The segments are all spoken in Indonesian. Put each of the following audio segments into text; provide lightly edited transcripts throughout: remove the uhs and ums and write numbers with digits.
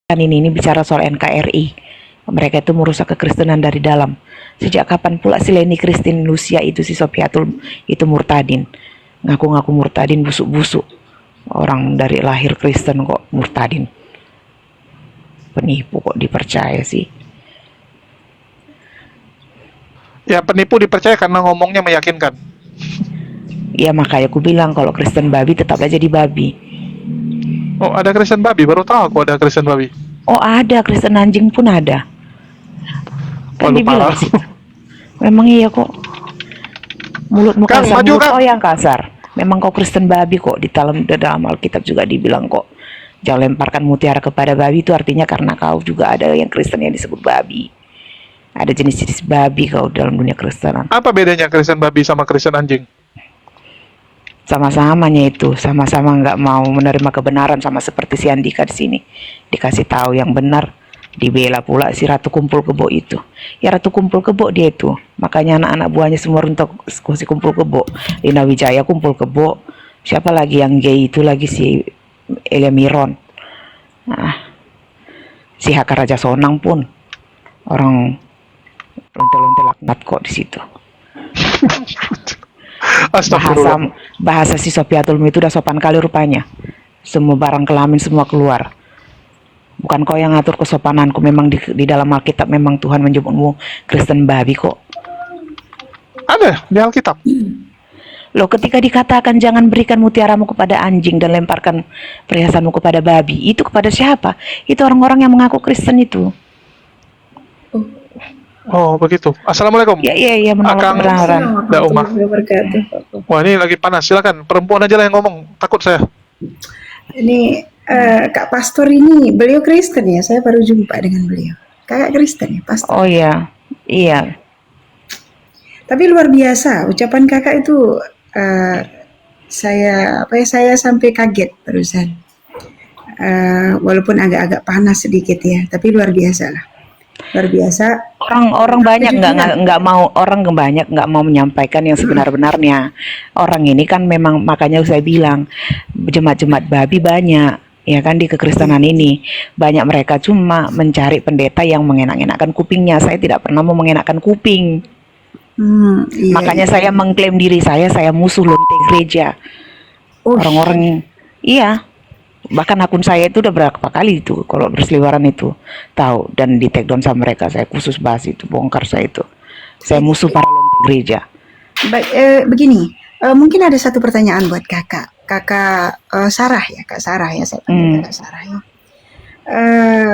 Kan ini bicara soal NKRI. Mereka itu merusak kekristenan dari dalam. Sejak kapan pula si Leni Christine Lucia itu, si Sopiatul itu murtadin? Ngaku-ngaku murtadin, busuk-busuk. Orang dari lahir Kristen kok murtadin. Penipu kok dipercaya sih. Ya penipu dipercaya karena ngomongnya meyakinkan. Ya makanya aku bilang kalau Kristen babi tetaplah jadi babi. Oh, ada Kristen babi, baru tahu aku ada Kristen babi. Oh ada, Kristen anjing pun ada. Kan Walau dibilang parah. sih. Memang iya kok. Mulutmu Kang, kasar, maju, mulut Kang. kau yang kasar. Memang kau Kristen babi kok. Dalam Alkitab juga dibilang kok. Jangan lemparkan mutiara kepada babi, itu artinya karena kau juga ada yang Kristen yang disebut babi. Ada jenis-jenis babi kau dalam dunia Kristenan. Apa bedanya Kristen babi sama Kristen anjing? Sama-samanya itu, sama-sama nggak mau menerima kebenaran, sama seperti si Andika di sini. Dikasih tahu yang benar, dibela pula si Ratu Kumpul Kebo itu. Ya Ratu Kumpul Kebo dia itu. Makanya anak-anak buahnya semua runtuh si Kumpul Kebo. Lina Wijaya Kumpul Kebo. Siapa lagi yang gay itu lagi si Elia Miron. Nah, si Haka Raja Sonang pun orang lonte-lonte laknat kok di situ. Astagfirullah. Bahasa si Sopiatul itu udah sopan kali rupanya. Semua barang kelamin semua keluar. Bukan kau yang ngatur kesopananku. Memang di dalam Alkitab memang Tuhan menyebutmu Kristen babi kok. Ada di Alkitab. Loh, ketika dikatakan jangan berikan mutiaramu kepada anjing dan lemparkan perhiasanmu kepada babi, itu kepada siapa? Itu orang-orang yang mengaku Kristen itu. Oh, begitu. Assalamualaikum. Ya, menolak Akang kebenaran. Da Umar. Wah, ini lagi panas. Silakan, perempuan aja lah yang ngomong. Takut saya. Ini Kak Pastor ini, beliau Kristen ya? Saya baru jumpa dengan beliau. Kakak Kristen ya, Pastor? Oh iya. Tapi luar biasa, ucapan kakak itu saya sampai kaget barusan. Walaupun agak-agak panas sedikit ya, tapi luar biasa lah. Luar biasa. Orang banyak nggak mau menyampaikan yang sebenar-benarnya. Orang ini kan memang, makanya saya bilang jemaat-jemaat babi banyak. Ya kan di kekristenan ini banyak, mereka cuma mencari pendeta yang mengenak-enakkan kupingnya. Saya tidak pernah mau mengenakkan kuping. Iya, Makanya saya mengklaim diri saya musuh lonte gereja. Orang-orang iya, bahkan akun saya itu udah berapa kali itu kalau berseliweran itu tahu, dan di take down sama mereka. Saya khusus bahas itu, bongkar saya itu. Saya musuh para lonte gereja. Baik, begini, mungkin ada satu pertanyaan buat kakak Sarah ya, Kak Sarah ya, saya panggil Kakak Sarah ya.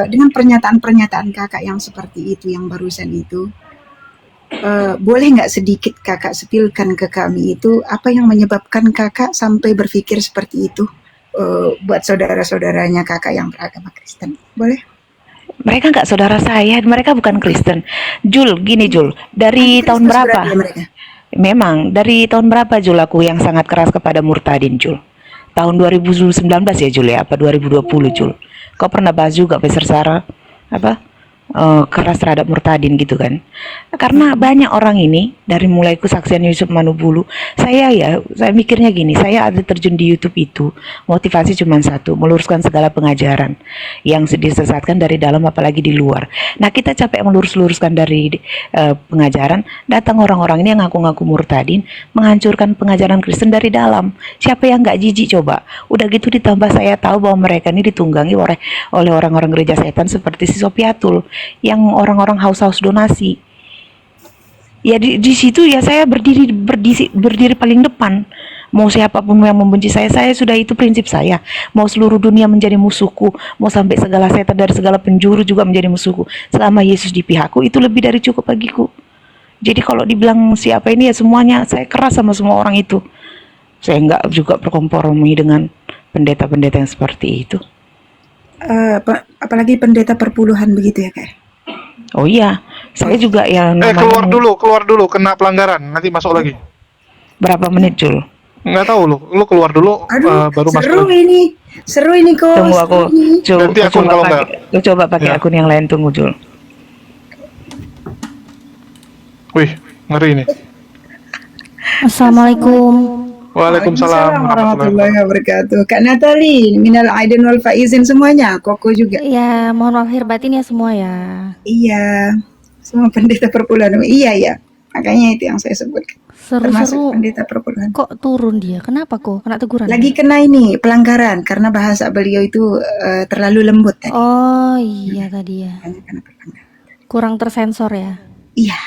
Dengan pernyataan-pernyataan kakak yang seperti itu, yang barusan itu, boleh nggak sedikit kakak sepilkan ke kami itu apa yang menyebabkan kakak sampai berpikir seperti itu buat saudara-saudaranya kakak yang beragama Kristen? Boleh? Mereka nggak saudara saya, mereka bukan Kristen. Jul, gini Jul, dari tahun berapa? Memang dari tahun berapa Jul aku yang sangat keras kepada murtadin Jul? Tahun 2019 ya Jul ya, apa 2020 Jul? Kau pernah bahas juga Pastor Sarah apa? Keras terhadap murtadin gitu kan. Karena banyak orang ini, dari mulai kesaksian Yusuf Manubulu, saya mikirnya gini, saya ada terjun di YouTube itu motivasi cuma satu, meluruskan segala pengajaran yang disesatkan dari dalam apalagi di luar. Nah, kita capek melurus-luruskan dari pengajaran, datang orang-orang ini yang ngaku-ngaku murtadin, menghancurkan pengajaran Kristen dari dalam. Siapa yang nggak jijik coba? Udah gitu ditambah saya tahu bahwa mereka ini ditunggangi oleh orang-orang gereja setan seperti si Sopiatul, yang orang-orang haus-haus donasi. Ya di situ ya saya berdiri paling depan. Mau siapapun yang membenci saya sudah, itu prinsip saya. Mau seluruh dunia menjadi musuhku, mau sampai segala setan dari segala penjuru juga menjadi musuhku, selama Yesus di pihakku, itu lebih dari cukup bagiku. Jadi kalau dibilang siapa ini, ya semuanya saya keras sama semua orang itu. Saya nggak juga berkompromi dengan pendeta-pendeta yang seperti itu. Apalagi pendeta perpuluhan begitu ya Kak? Oh iya, saya juga ya keluar dulu, kena pelanggaran, nanti masuk lagi. Berapa menit Jul? Nggak tahu lu keluar dulu. Baru masuk lagi. Seru ini kok. Tunggu aku ganti akun kalau enggak. Coba pakai akun yang lain, tunggu Jul. Wih, ngeri ini. Assalamualaikum. Waalaikumsalam warahmatullahi warahmatullahi wabarakatuh. Kak Natali, minal aidin wal faizin semuanya, Koko juga. Ya, mohon maaf lahir batin ya semua ya. Iya, semua pendeta perpuluhan. Iya ya, makanya itu yang saya sebut. Termasuk Seru-seru. pendeta perpuluhan. Kok turun dia? Kenapa kok? Kena teguran? Lagi kena ini pelanggaran karena bahasa beliau itu terlalu lembut tadi. Oh iya tadi ya. Makanya kena pelanggaran. Kurang tersensor ya. Iya,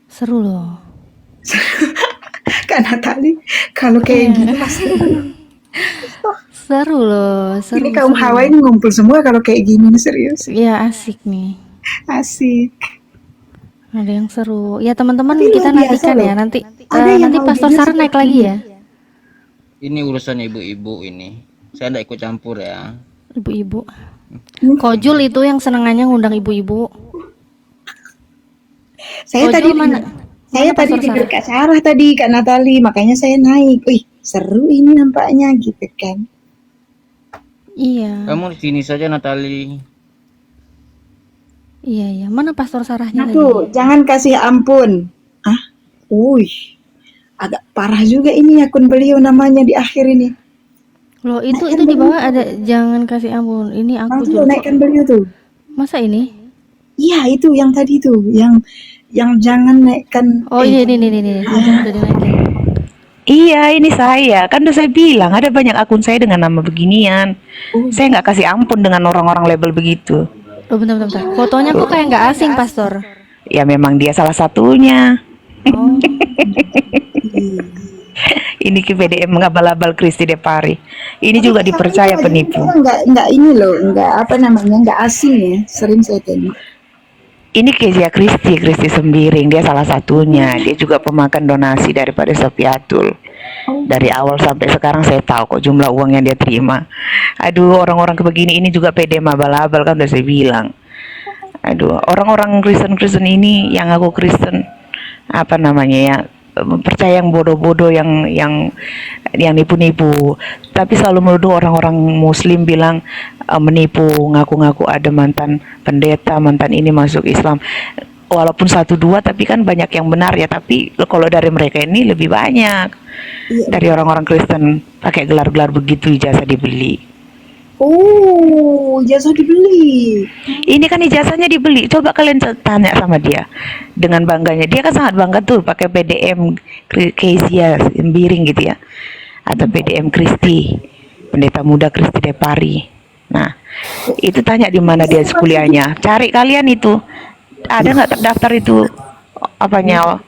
Seru loh. Kak Natali, kalau kayak gini masih Seru loh. Seru. ini kaum seru. Hawa ini ngumpul semua kalau kayak gini serius. Iya asik nih. Asik. Ada yang seru. Ya teman-teman Tapi kita luar biasa nantikan loh. ya nanti. Ada yang Nanti Pastor audienya Sarah naik seperti lagi ini. ya. Ini urusan ibu-ibu ini. Saya tidak ikut campur ya. Ibu-ibu. Kojul itu yang senengannya ngundang ibu-ibu. Saya Kojul tadi mana? Saya Mana tadi Pastor dengar Sarah? Kak Sarah tadi, Kak Natali, makanya saya naik. Wih, seru ini nampaknya gitu kan. Iya. Kamu di sini saja Natali. Iya iya. Mana Pastor Sarahnya Nah tuh, tadi? jangan kasih ampun. Ah, wih, agak parah juga ini akun beliau namanya di akhir ini. Loh itu di bawah ada jangan kasih ampun. Ini aku Langsung juga. naikkan beliau tuh. Masa ini? Iya itu yang tadi tuh, yang jangan naikkan. Oh iya ini udah dinaikin. Iya, ini saya. Kan udah saya bilang ada banyak akun saya dengan nama beginian. Saya nggak kasih ampun dengan orang-orang label begitu. Oh bentar. Fotonya kok kayak nggak asing Pastor. Ya memang dia salah satunya. Oh Ini ke PDM ngabal-abal Kristi Depari. Ini juga dipercaya penipu. Enggak ini loh, enggak apa namanya, enggak asing ya. Sering saya tengok. Ini Kezia Kristi Sembiring, dia salah satunya. Dia juga pemakan donasi daripada Sofiatul. Dari awal sampai sekarang saya tahu kok jumlah uang yang dia terima. Aduh, orang-orang kebegini ini juga pede abal-abal kan udah saya bilang. Aduh, orang-orang Kristen ini yang aku Kristen apa namanya ya, percaya yang bodoh-bodoh yang nipu-nipu, tapi selalu menuduh orang-orang Muslim bilang menipu, ngaku-ngaku ada mantan pendeta, mantan ini masuk Islam. Walaupun 1-2 tapi kan banyak yang benar ya, tapi kalau dari mereka ini lebih banyak dari orang-orang Kristen pakai gelar-gelar begitu ijazah dibeli. Oh, jasa dibeli. Ini kan ijazahnya dibeli. Coba kalian tanya sama dia dengan bangganya. Dia kan sangat bangga tuh pakai PDM Kezia Sembiring gitu ya, atau PDM Kristi, Pendeta Muda Kristi Depari. Nah, itu tanya di mana dia kuliahnya. Cari kalian itu. Ada nggak terdaftar itu apanya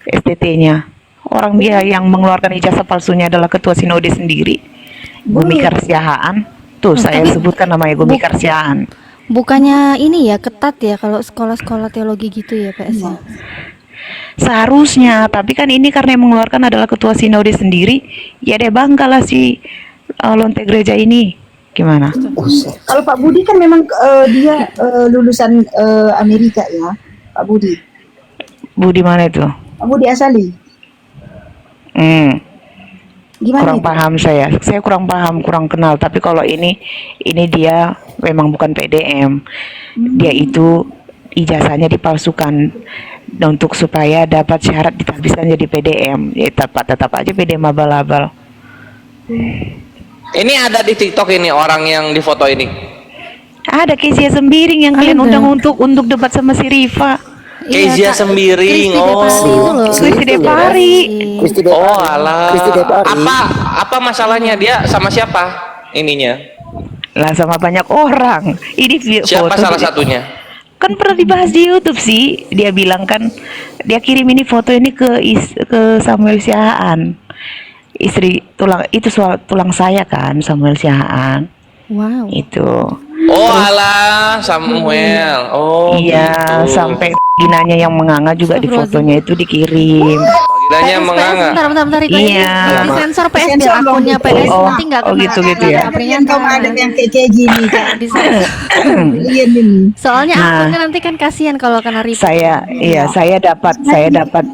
STT-nya? Orang dia yang mengeluarkan ijazah palsunya adalah ketua sinode sendiri, Gumi Karsiahaan. Tuh saya Tapi sebutkan namanya Gumi Karsiahaan. bukannya ini ya ketat ya kalau sekolah-sekolah teologi gitu ya PS ya? Seharusnya, tapi kan ini karena yang mengeluarkan adalah ketua sinode sendiri, ya dia bangga lah si lonte gereja ini. Gimana? Kalau Pak Budi kan memang dia lulusan Amerika ya, Pak Budi. Budi mana itu? Pak Budi Asali. Gimana Kurang itu? paham saya kurang paham, kurang kenal. Tapi kalau ini dia memang bukan PDM, dia itu ijazahnya dipalsukan untuk supaya dapat syarat ditabiskan jadi PDM. Ya tetap aja PDM abal-abal. Ini ada di TikTok ini orang yang di foto ini. Ada Kezia Sembiring yang kalian Ada. undang untuk debat sama si Rifa. Kezia Kak. Sembiring. Kristi Depari itu loh. Kristi Depari. Kristi Depari. Oh alah. Kristi Depari. Apa masalahnya dia sama siapa ininya? Lah sama banyak orang. Ini Siapa foto salah dia- satunya? Kan pernah dibahas di YouTube sih. Dia bilang kan dia kirim ini foto ini ke Samuel Siahaan. Istri soal tulang saya kan Samuel Siahaan. Wow. Itu. Oh alah Samuel. Oh Iya, gitu. sampai ginanya yang menganga juga di fotonya itu dikirim. Panggilannya menganga. Bentar itu Iya. di sensor PS Sensor biar dong. akunnya PS Oh, nanti nggak oh kena gitu nggak ya. kena Kalian kaum peringatan. adat yang kayak gini kan. Di sensor. Kalian ini. Soalnya Nah. akunnya nanti kan kasihan kalau kena repost. Saya dapat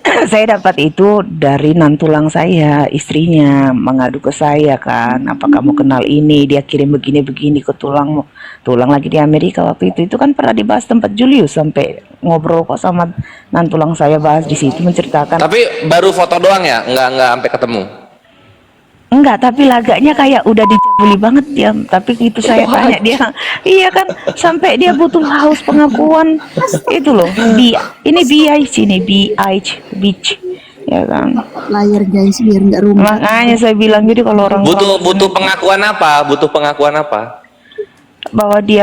Saya dapat itu dari nantulang saya, istrinya mengadu ke saya kan, apa kamu kenal ini? Dia kirim begini-begini ke tulangmu. Tulang lagi di Amerika waktu itu kan pernah dibahas tempat Julius sampai ngobrol kok sama nantulang saya bahas di situ menceritakan. Tapi baru foto doang ya, nggak sampai ketemu. Enggak, tapi lagaknya kayak udah dicabuli banget dia. Tapi itu saya tanya dia, iya kan, sampai dia butuh haus pengakuan itu loh. Ini BIC nih, beach, ya kan. Layar guys biar nggak rumah. Makanya saya bilang jadi kalau orang Butuh pengakuan apa? Butuh pengakuan apa? bahwa dia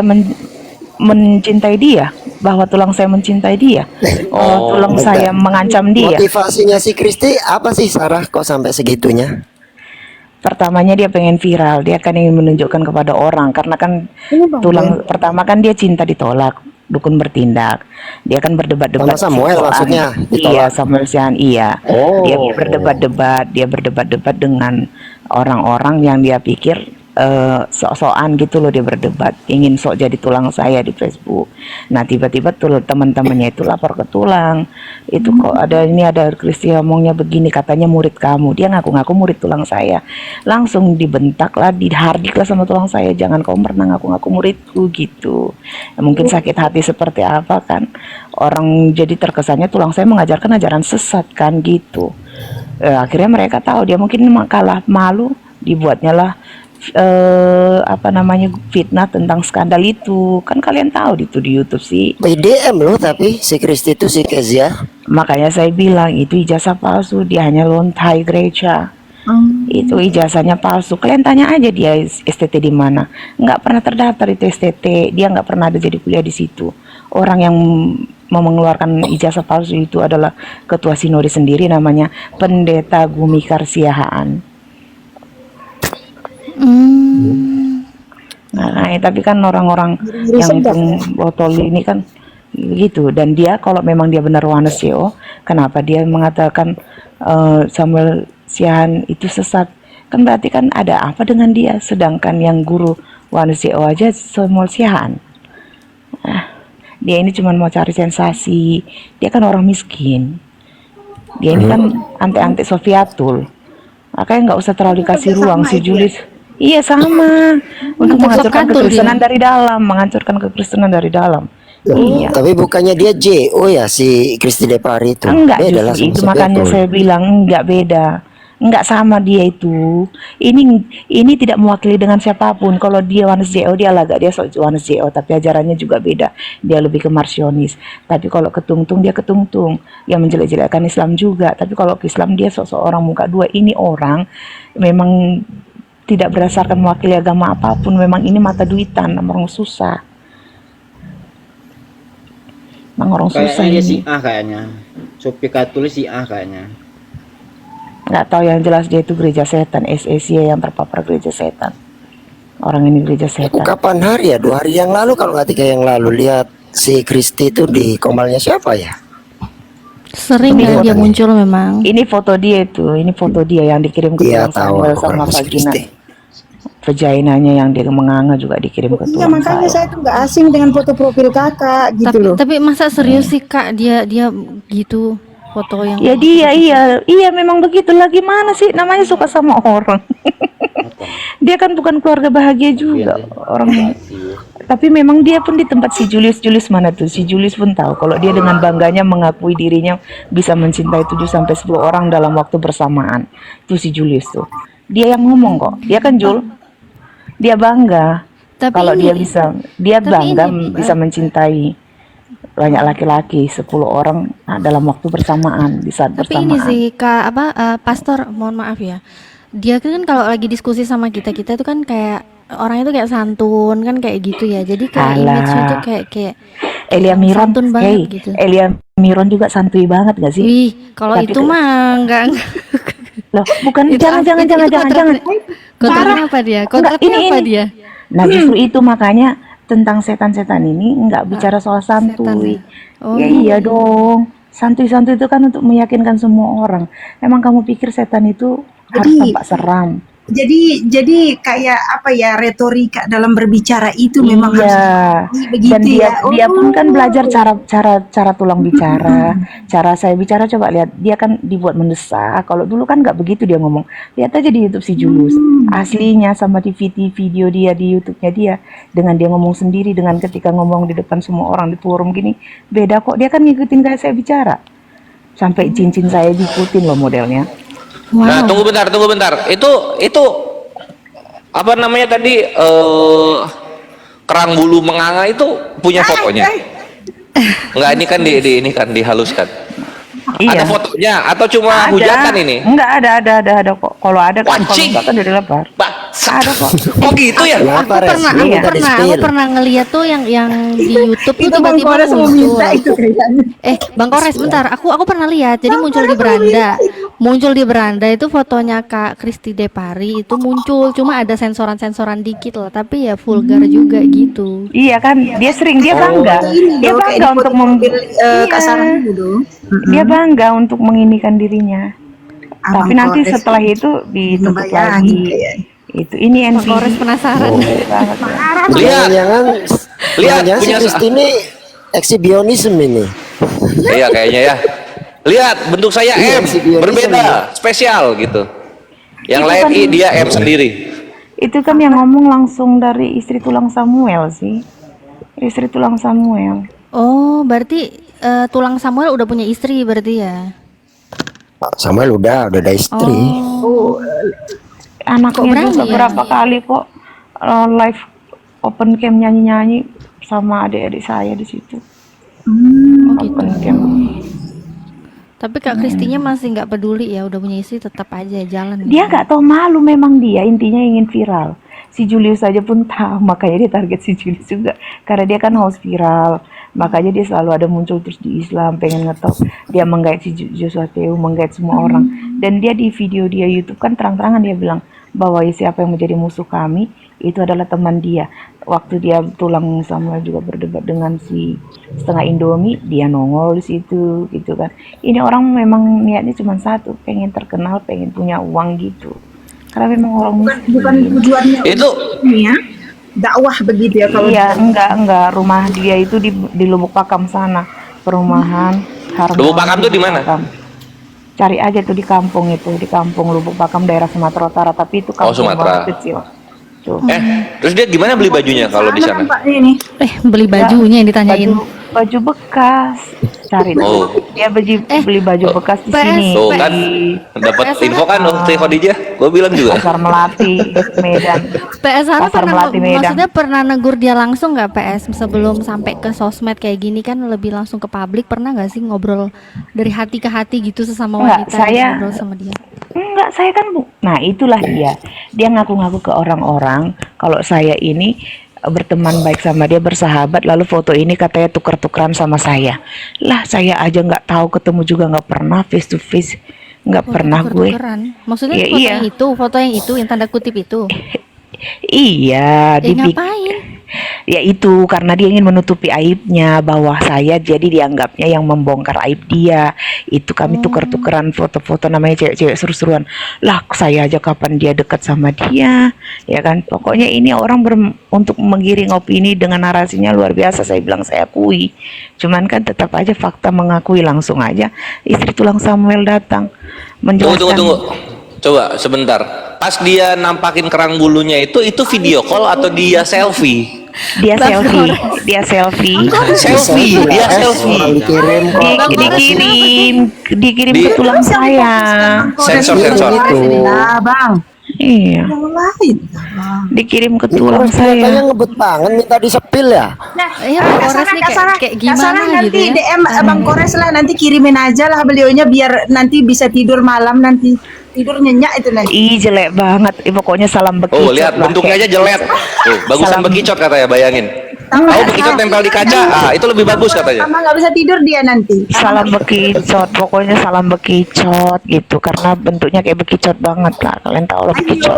mencintai dia, bahwa tulang saya mencintai dia, tulang saya mengancam dia. Motivasinya si Kristi apa sih, Sarah, kok sampai segitunya? Pertamanya dia pengen viral, dia kan ingin menunjukkan kepada orang karena kan tulang pertama kan dia cinta ditolak, dukun bertindak. Dia kan berdebat-debat Sama Samuel maksudnya ditolak. Iya, Samuel Sian, iya. Oh. Dia berdebat-debat dengan orang-orang yang dia pikir sok-sokan gitu loh, dia berdebat ingin sok jadi tulang saya di Facebook. Nah tiba-tiba teman-temannya itu lapor ke tulang, itu kok ada Kristi ngomongnya begini, katanya murid kamu. Dia ngaku-ngaku murid tulang saya, langsung dibentak lah, dihardik lah sama tulang saya, jangan kau pernah ngaku-ngaku muridku gitu. Mungkin sakit hati seperti apa kan orang, jadi terkesannya tulang saya mengajarkan ajaran sesat kan gitu. Akhirnya mereka tahu dia mungkin kalah malu, dibuatnya lah fitnah tentang skandal itu. Kan kalian tahu itu di YouTube sih. BDM loh, tapi si Kristi itu si Kezia. Makanya saya bilang itu ijazah palsu, dia hanya lontai gereja. Itu ijazahnya palsu. Kalian tanya aja dia STT di mana. Nggak pernah terdaftar itu STT, dia nggak pernah ada jadi kuliah di situ. Orang yang mau mengeluarkan ijazah palsu itu adalah ketua sinode sendiri, namanya Pendeta Gumikar Siahaan. Nah, tapi kan orang-orang yang botol ini kan begitu. Dan dia kalau memang dia benar Yohanes CEO, kenapa dia mengatakan Samuel Siahaan itu sesat? Kan berarti kan ada apa dengan dia? Sedangkan yang guru Yohanes CEO aja Samuel Siahaan. Dia ini cuma mau cari sensasi. Dia kan orang miskin. Dia ini kan anti Sofiatul. Makanya nggak usah terlalu dikasih ruang si Julius. Iya sama, untuk menghancurkan kekristenan dari dalam, Iya. Tapi bukannya dia JO ya si Kristi Depari itu? Enggak, beda justru itu sama makanya Sofiatul. saya bilang enggak beda. Enggak sama dia itu. Ini tidak mewakili dengan siapapun. Kalau dia Yohanes JO, dia lagak dia Yohanes JO, tapi ajarannya juga beda. Dia lebih ke marsionis. Tapi kalau ketungtung dia ketungtung, yang menjelek-jelekkan Islam juga. Tapi kalau ke Islam dia orang muka dua. Ini orang memang tidak berdasarkan mewakili agama apapun, memang ini mata duitan, orang susah. Orang susah Kayaknya dia si ini. A kayaknya. Sofiatul si A kayaknya. Nggak tahu, yang jelas dia itu gereja setan, SSY yang terpapar gereja setan. Orang ini gereja Aku setan. kapan hari ya? 2 hari yang lalu kalau nggak 3 yang lalu lihat si Kristi itu di komalnya siapa ya? Sering ya dia muncul memang. Ini foto dia yang dikirim ke Iya tulang tahu Samuel aku sama kalau si vagina. Kristi. Vaginanya yang dia menganga juga dikirim ke Iya tulang makanya saya. saya tuh nggak asing dengan foto profil kakak gitu loh. Tapi masa serius sih Kak dia gitu foto yang Ya iya memang begitulah, gimana sih, namanya suka sama orang. Dia kan bukan keluarga bahagia juga orang. Tapi memang dia pun di tempat si Julius mana tuh, si Julius pun tahu kalau dia dengan bangganya mengakui dirinya bisa mencintai 7-10 orang dalam waktu bersamaan. Tuh si Julius tuh, dia yang ngomong kok, dia kan Jul, dia bangga kalau dia bangga bisa mencintai banyak laki-laki 10 orang dalam waktu bersamaan di saat Tapi bersamaan. ini sih Kak pastor, mohon maaf ya. Dia kan kalau lagi diskusi sama kita itu kan kayak orang itu kayak santun kan kayak gitu ya. Jadi kayak image-nya tuh kayak Elia Miron, santun banget gitu. Elia Miron juga santuy banget gak sih? Wih, kalau Tapi itu mah enggak. Loh, bukan, Itu jangan. Kontraknya apa dia? Kontraknya Enggak, apa ini. dia? Nah justru itu makanya tentang setan-setan ini nggak bicara soal santuy. Oh. Ya iya dong. Santuy-santuy itu kan untuk meyakinkan semua orang. Emang kamu pikir setan itu harus tampak seram? jadi kayak apa ya, retorika dalam berbicara itu memang harus Iya. begitu Dan dia ya. dia pun kan Oh. belajar cara tulang bicara, cara saya bicara. Coba lihat, dia kan dibuat mendesak. Kalau dulu kan nggak begitu dia ngomong. Lihat aja di YouTube si Julius, aslinya sama di video dia di YouTube-nya dia, dengan dia ngomong sendiri, dengan ketika ngomong di depan semua orang di forum gini, beda kok. Dia kan ngikutin kayak saya bicara. Sampai cincin saya diikutin loh modelnya. Nah, Wow. tunggu bentar. Itu apa namanya tadi kerang bulu menganga itu punya fotonya? Enggak, ini kan dihaluskan. Iya. Ada fotonya atau cuma Ada. hujatan ini? Enggak ada kok. Kalau ada kan, kalau Wajib. enggak kan dari lebar. Ada kok. Oh gitu ya? Kenapa Res? Pernah, Lu aku minta pernah, aku di-spill. pernah ngeliat tuh yang di YouTube tuh Itu Bang tiba-tiba Kores mau muncul. minta itu kayaknya. Bang Kores, bentar. Aku pernah lihat. Jadi muncul di beranda. Muncul di beranda itu fotonya Kak Kristi Depari itu muncul. Cuma ada sensoran-sensoran dikit lah. Tapi ya vulgar juga gitu. Iya kan, dia bangga. Ini Dia loh, kayak bangga di untuk mobil Iya. Kak Sarah itu. Dia bangga untuk menginikan dirinya. Abang Tapi nanti Kores setelah itu ditutup ngebayangin lagi. kayaknya. Itu ini Bang NPD. Kores penasaran. Banget ya. Lihat, Jangan si punya Kristi ini ekshibionisme ini. iya kayaknya ya. Lihat, bentuk saya Iya, M, ekshibionisme berbeda, spesial gitu. Yang Itu lain kan- dia M sendiri. Itu kan yang ngomong langsung dari istri tulang Samuel sih. Istri tulang Samuel. Oh, berarti tulang Samuel udah punya istri berarti ya? Samuel udah ada istri. Oh. Anaknya berani juga ya? berapa kali kok live open cam nyanyi-nyanyi sama adik-adik saya di situ. Oh gitu. Open cam. Tapi Kak Kristinya masih nggak peduli ya, udah punya istri tetap aja jalan. Dia nggak tahu malu, memang dia intinya ingin viral. Si Julius saja pun tahu, makanya dia target si Julius juga. Karena dia kan host viral, makanya dia selalu ada muncul terus di Islam, pengen ngetop. Dia menggait si Joshua Teu, menggait semua orang. Dan dia di video dia YouTube kan terang-terangan dia bilang bahwa siapa yang menjadi musuh kami itu adalah teman dia. Waktu dia tulang Samuel juga berdebat dengan si setengah Indomie, dia nongol di situ gitu kan. Ini orang memang niatnya cuma satu, pengen terkenal, pengen punya uang gitu. Karena memang orang Bukan tujuannya Itu ini ya, dakwah begitu ya kalau iya, enggak. Rumah dia itu di Lubuk Pakam sana. Perumahan Harmoni. Lubuk Pakam tuh di mana? Cari aja tuh di kampung itu, di kampung Lubuk Pakam daerah Sumatera Utara, tapi itu kampung Sumatera. banget kecil. Tuh. terus dia gimana beli bajunya kalau di sana? Pak ini. Beli bajunya yang ditanyain. Baju bekas. Cari Oh. dia beli baju bekas di PS. sini. Tuh kan dapat info kan Teh Khadijah, gue bilang juga. Pasar Melati, Medan. PS Hana Pasar pernah Melati Medan. maksudnya pernah negur dia langsung nggak PS sebelum sampai ke sosmed kayak gini kan lebih langsung ke publik, pernah nggak sih ngobrol dari hati ke hati gitu sesama Enggak, wanita saya- ngobrol sama dia? Enggak, saya kan nah itulah dia. Dia ngaku-ngaku ke orang-orang kalau saya ini berteman baik sama dia, bersahabat, lalu foto ini katanya tuker-tukeran sama saya. Lah, saya aja nggak tahu, ketemu juga nggak pernah, face to face nggak pernah gue. Tuker-tukeran. Maksudnya Ya, foto iya. yang itu yang tanda kutip itu. Iya, Ngapain? ya itu karena dia ingin menutupi aibnya, bahwa saya jadi dianggapnya yang membongkar aib dia. Itu kami tuker-tukeran foto-foto, namanya cewek-cewek seru-seruan. Lah, saya aja kapan dia dekat sama dia, ya kan? Pokoknya ini orang untuk menggiring opini dengan narasinya luar biasa. Saya bilang saya akui, cuman kan tetap aja fakta mengakui. Langsung aja istri tulang Samuel datang menjelaskan. Tunggu. Coba sebentar. Pas dia nampakin kerang bulunya itu video call atau dia selfie? Dia selfie, dia selfie. Selfie, dia selfie. Orang dikirim kok. Dikirim ke tulang saya. Sensor. Nah, Bang. Iya, Yang lain, Bang. dikirim ke Ini tulang kelihatannya saya. ngebut banget minta disepil ya. Iya, Bang Kores nih kayak Kak Sarah gimana nanti gitu ya? DM Bang Kores lah, nanti kirimin aja lah beliaunya biar nanti bisa tidur malam, nanti tidur nyenyak itu nanti. Ih, jelek banget. Pokoknya salam bekicot. Oh, lihat lah, bentuknya aja kayak- jelek. Tuh, bagusan Salam. bekicot katanya, bayangin. Oh, bekicot tempel di kaca. Itu lebih bagus katanya. Sama nggak bisa tidur dia nanti. Salam bekicot, pokoknya salam bekicot gitu, karena bentuknya kayak bekicot banget lah. Kalian tahu lah bekicot.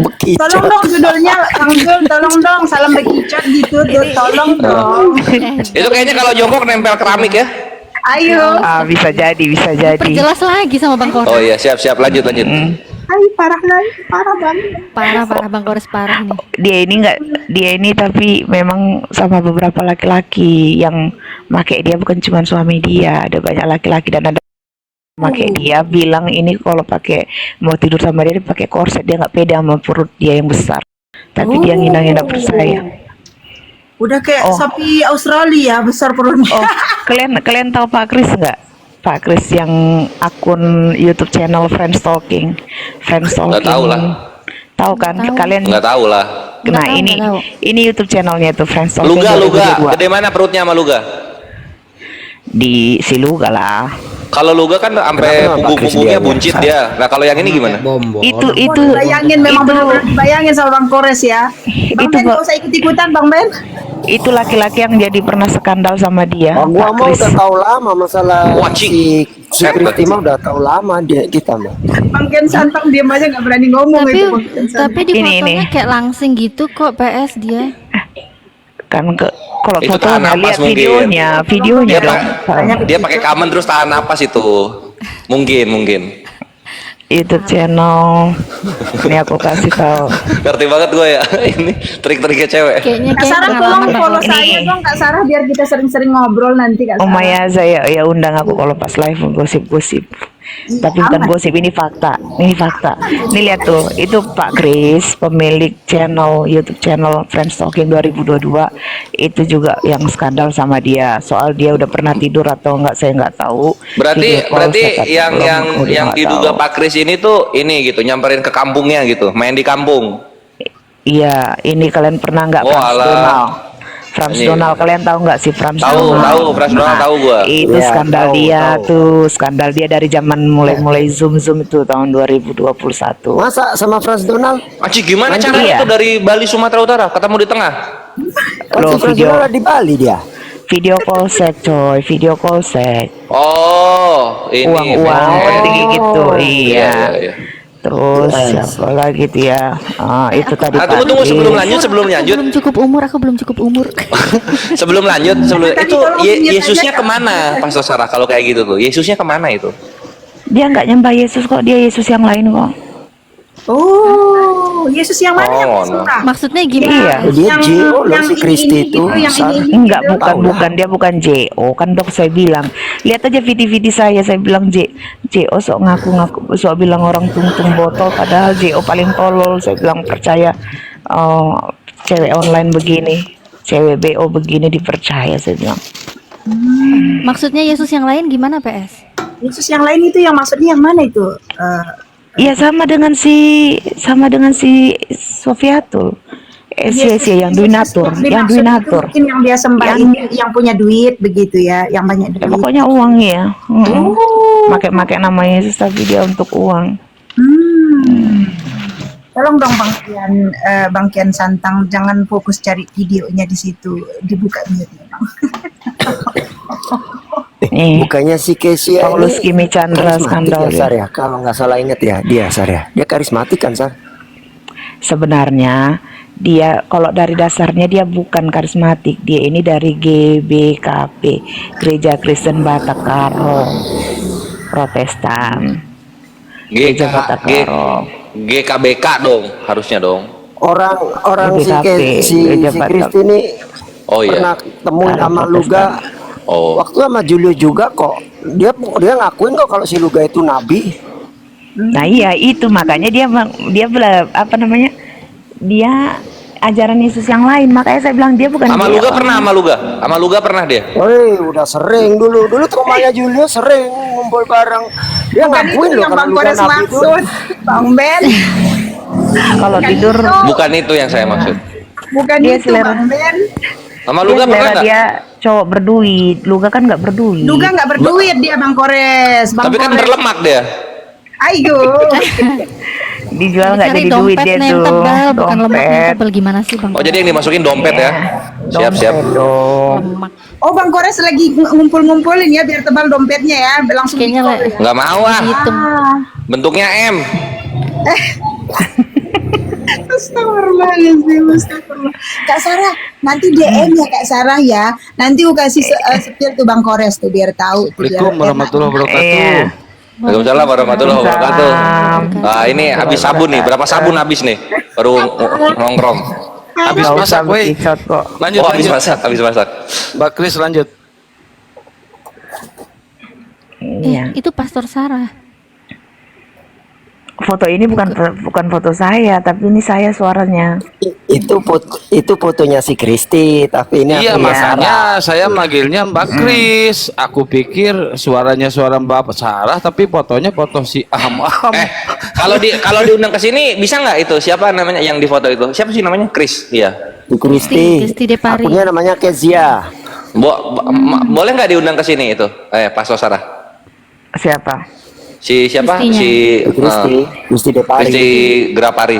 Bekicot. Tolong dong judulnya, Kang Jul, tolong dong salam bekicot gitu, tolong dong. Itu kayaknya kalau jongkok nempel keramik ya. Ayo. Ah, bisa jadi. Perjelas lagi sama Bang Kores. Oh iya, siap lanjut. Hai, parah banget. Parah Bang Kores, parah nih. Dia ini tapi memang sama beberapa laki-laki yang make dia, bukan cuma suami dia, ada banyak laki-laki dan ada make dia bilang ini kalau mau tidur sama dia pakai korset, dia nggak pede sama perut dia yang besar. Tapi dia ngina-ngina percaya. Udah kayak Oh. sapi Australia besar perutnya. Oh, kalian tahu Pak Kris nggak? Pak Kris yang akun YouTube channel Friends Talking. Nggak tahu lah. Tahu kan? Nggak tahu. Kalian Nggak tahu lah. Nah, Nggak ini tahu. YouTube channelnya tuh Friends Talking Luga, 2022. gede mana perutnya sama Luga? Di si Luga lah. Kalau Luga kan sampai Kenapa punggung-punggungnya Pak Kris buncit dia. Nah, kalau yang ini gimana? Bombol. Itu Bayangin, memang itu benar-benar dibayangin sama Bang Kores ya. Bang Itu, Ben, Pak. gak usah ikut-ikutan Bang Ben. itu laki-laki yang jadi pernah skandal sama dia. Oh, gua Pak mah Kris. udah tahu lama masalah Wajib. si Kristi mah udah tahu lama dia kita mah. Bang Ken Santang diam aja gak berani ngomong Tapi itu Bang Ken Santang. tapi di Ini, fotonya kayak langsing gitu kok PS dia. Kan kalau Itu tahan fotonya napas lihat mungkin. videonya Dia, dong. dia pakai kamen terus tahan napas itu. Mungkin. Itu channel. Ini aku kasih tahu. Ngerti banget gue ya. Ini trik-triknya cewek. Kayaknya Kak kayak Sarah tolong pengalaman Bang follow Kores. saya dong Kak Sarah biar kita sering-sering ngobrol nanti Kak Oh Sarah. Maya saya ya undang aku kalau pas live gosip-gosip. Tapi bukan aman. gosip, ini fakta. Ini fakta. Ini lihat tuh, itu Pak Kris, pemilik channel YouTube channel Friends Talking 2022, itu juga yang skandal sama dia. Soal dia udah pernah tidur atau enggak saya nggak tahu. Berarti Video call saya kata, yang belum, yang aku juga yang nggak diduga tahu. Pak Kris ini tuh ini gitu, nyamperin ke kampungnya gitu, main di kampung. Iya, ini kalian pernah nggak Oh, Frans alah. Donald? Frans Ini. Donald, kalian tahu nggak sih Frans Tahu, Donald? tahu, Frans Donald tahu gua. Itu Iya, skandal tahu, dia tahu. tuh, skandal dia dari zaman mulai Zoom itu tahun 2021. Masa sama Frans Donald? Aci gimana Iya. caranya tuh dari Bali Sumatera Utara ketemu di tengah? Loh, Si Frans video Donald di Bali dia. video call set coy, video call set. Oh, ini Uang-uang oh. penting gitu, Iya. iya. Terus siapa lagi tuh ya? Itu tadi Ah, Pak tunggu Kris. sebelum lanjut, Belum cukup umur, aku belum cukup umur. sebelum lanjut, Tadi itu tolong mute Yesusnya aja, Kak. kemana, Pastor Sarah? Kalau kayak gitu tuh, Yesusnya kemana itu? Dia nggak nyembah Yesus kok, dia Yesus yang lain kok. Oh, Yesus yang mana yang Oh, surah? Maksudnya gimana? Iya. Dia JO loh si Kristi itu. yang ini Enggak, gitu. bukan dia bukan JO kan dok, saya bilang lihat aja video-video saya bilang JO sok ngaku-ngaku, sok bilang orang tungtung botol, padahal JO paling tolol. Saya bilang percaya cewek online begini, cewek BO begini dipercaya, saya bilang. Maksudnya Yesus yang lain gimana PS? Yesus yang lain itu yang maksudnya yang mana itu? Iya sama dengan si Sofiatul. Si yang duinatur, yang dimaksud itu duinatur. mungkin yang dia sembah Yang- ini yang punya duit begitu ya, yang banyak Ya, duit. pokoknya uang ya. Pakai nama Yesus tapi dia untuk uang. Tolong dong Bang Kian Santang jangan fokus cari videonya di situ, dibuka mute-nya Bang. Nih. Bukannya si Casey Paulus Kimi Chandra karismatik skandal ya, ya. Sar ya? Kalau nggak salah ingat ya, dia Sar ya. Dia karismatik kan, Sar? Sebenarnya dia kalau dari dasarnya dia bukan karismatik, dia ini dari GBKP, Gereja Kristen Batak Karo, Protestan. Gereja Batak Karo. GKBK dong, harusnya dong. Orang si GBKP, si Gereja si Batak. Kristi ini Oh iya. pernah temuin Karo sama Protestan. Luga. Oh. Waktu sama Julio juga kok. Dia ngakuin kok kalau si Luga itu nabi. Nah iya itu makanya apa namanya? Dia ajaran Yesus yang lain, makanya saya bilang dia bukan Sama dia. Luga pernah, sama Luga pernah dia. Woi, udah sering dulu tuh rumahnya Julio sering ngumpul bareng. Dia Bukan ngakuin itu loh yang kalau Bang Luga Kores nabi itu. maksud, Bang Ben. Kalau tidur Bukan itu yang saya maksud. Bukan Dia itu selera. Bang Ben. Sama dia Luga pernah selera nggak? dia cowok berduit, Luga kan nggak berduit. Luga nggak berduit dia Bang Kores. Bang Tapi kan Kores. berlemak dia. Ayo. Dijual nggak Cari jadi duit dompet dia yang tuh. tebal, bukan lemak yang Dompet. tebal, gimana sih Bang? Oh jadi yang dimasukin dompet ya? Siap. Dompet dong. Lemak. Oh Bang Kores lagi ngumpul-ngumpulin ya biar tebal dompetnya ya, langsung Kayaknya di-call le- ya. Nggak mau ah. Hitung. Bentuknya M. Astagfirullahaladzim, astagfirullah. Kak Sarah, nanti DM ya Kak Sarah ya. Nanti aku kasih setir tuh Bang Kores tuh biar tahu tuh. Assalamualaikum warahmatullahi wabarakatuh. Iya. Waalaikumsalam warahmatullahi wabarakatuh. Waalaikumsalam. Ah, ini habis sabun nih. Berapa sabun habis nih? Baru nongkrong. Habis Nggak masak, usah woi. berkisah kok. Lanjut, Oh, habis lanjut. masak, habis masak. Mbak Kris lanjut. Iya. Itu Pastor Sarah. Foto ini bukan foto saya, tapi ini saya suaranya. Itu fotonya si Kristi, tapi ini Iya, aku makanya saya manggilnya Mbak Kris. Aku pikir suaranya suara Mbak Sarah, tapi fotonya foto si Aham. Kalau diundang ke sini bisa nggak itu? Siapa namanya yang di foto itu? Siapa sih namanya? Kris. Iya. si Kristi. Kristi Depari. Akunnya namanya Kezia. Boleh nggak diundang ke sini itu? Pastor Sarah. Siapa? Si siapa? Kristinya. Si Kristi Depari. Kristi Grapari.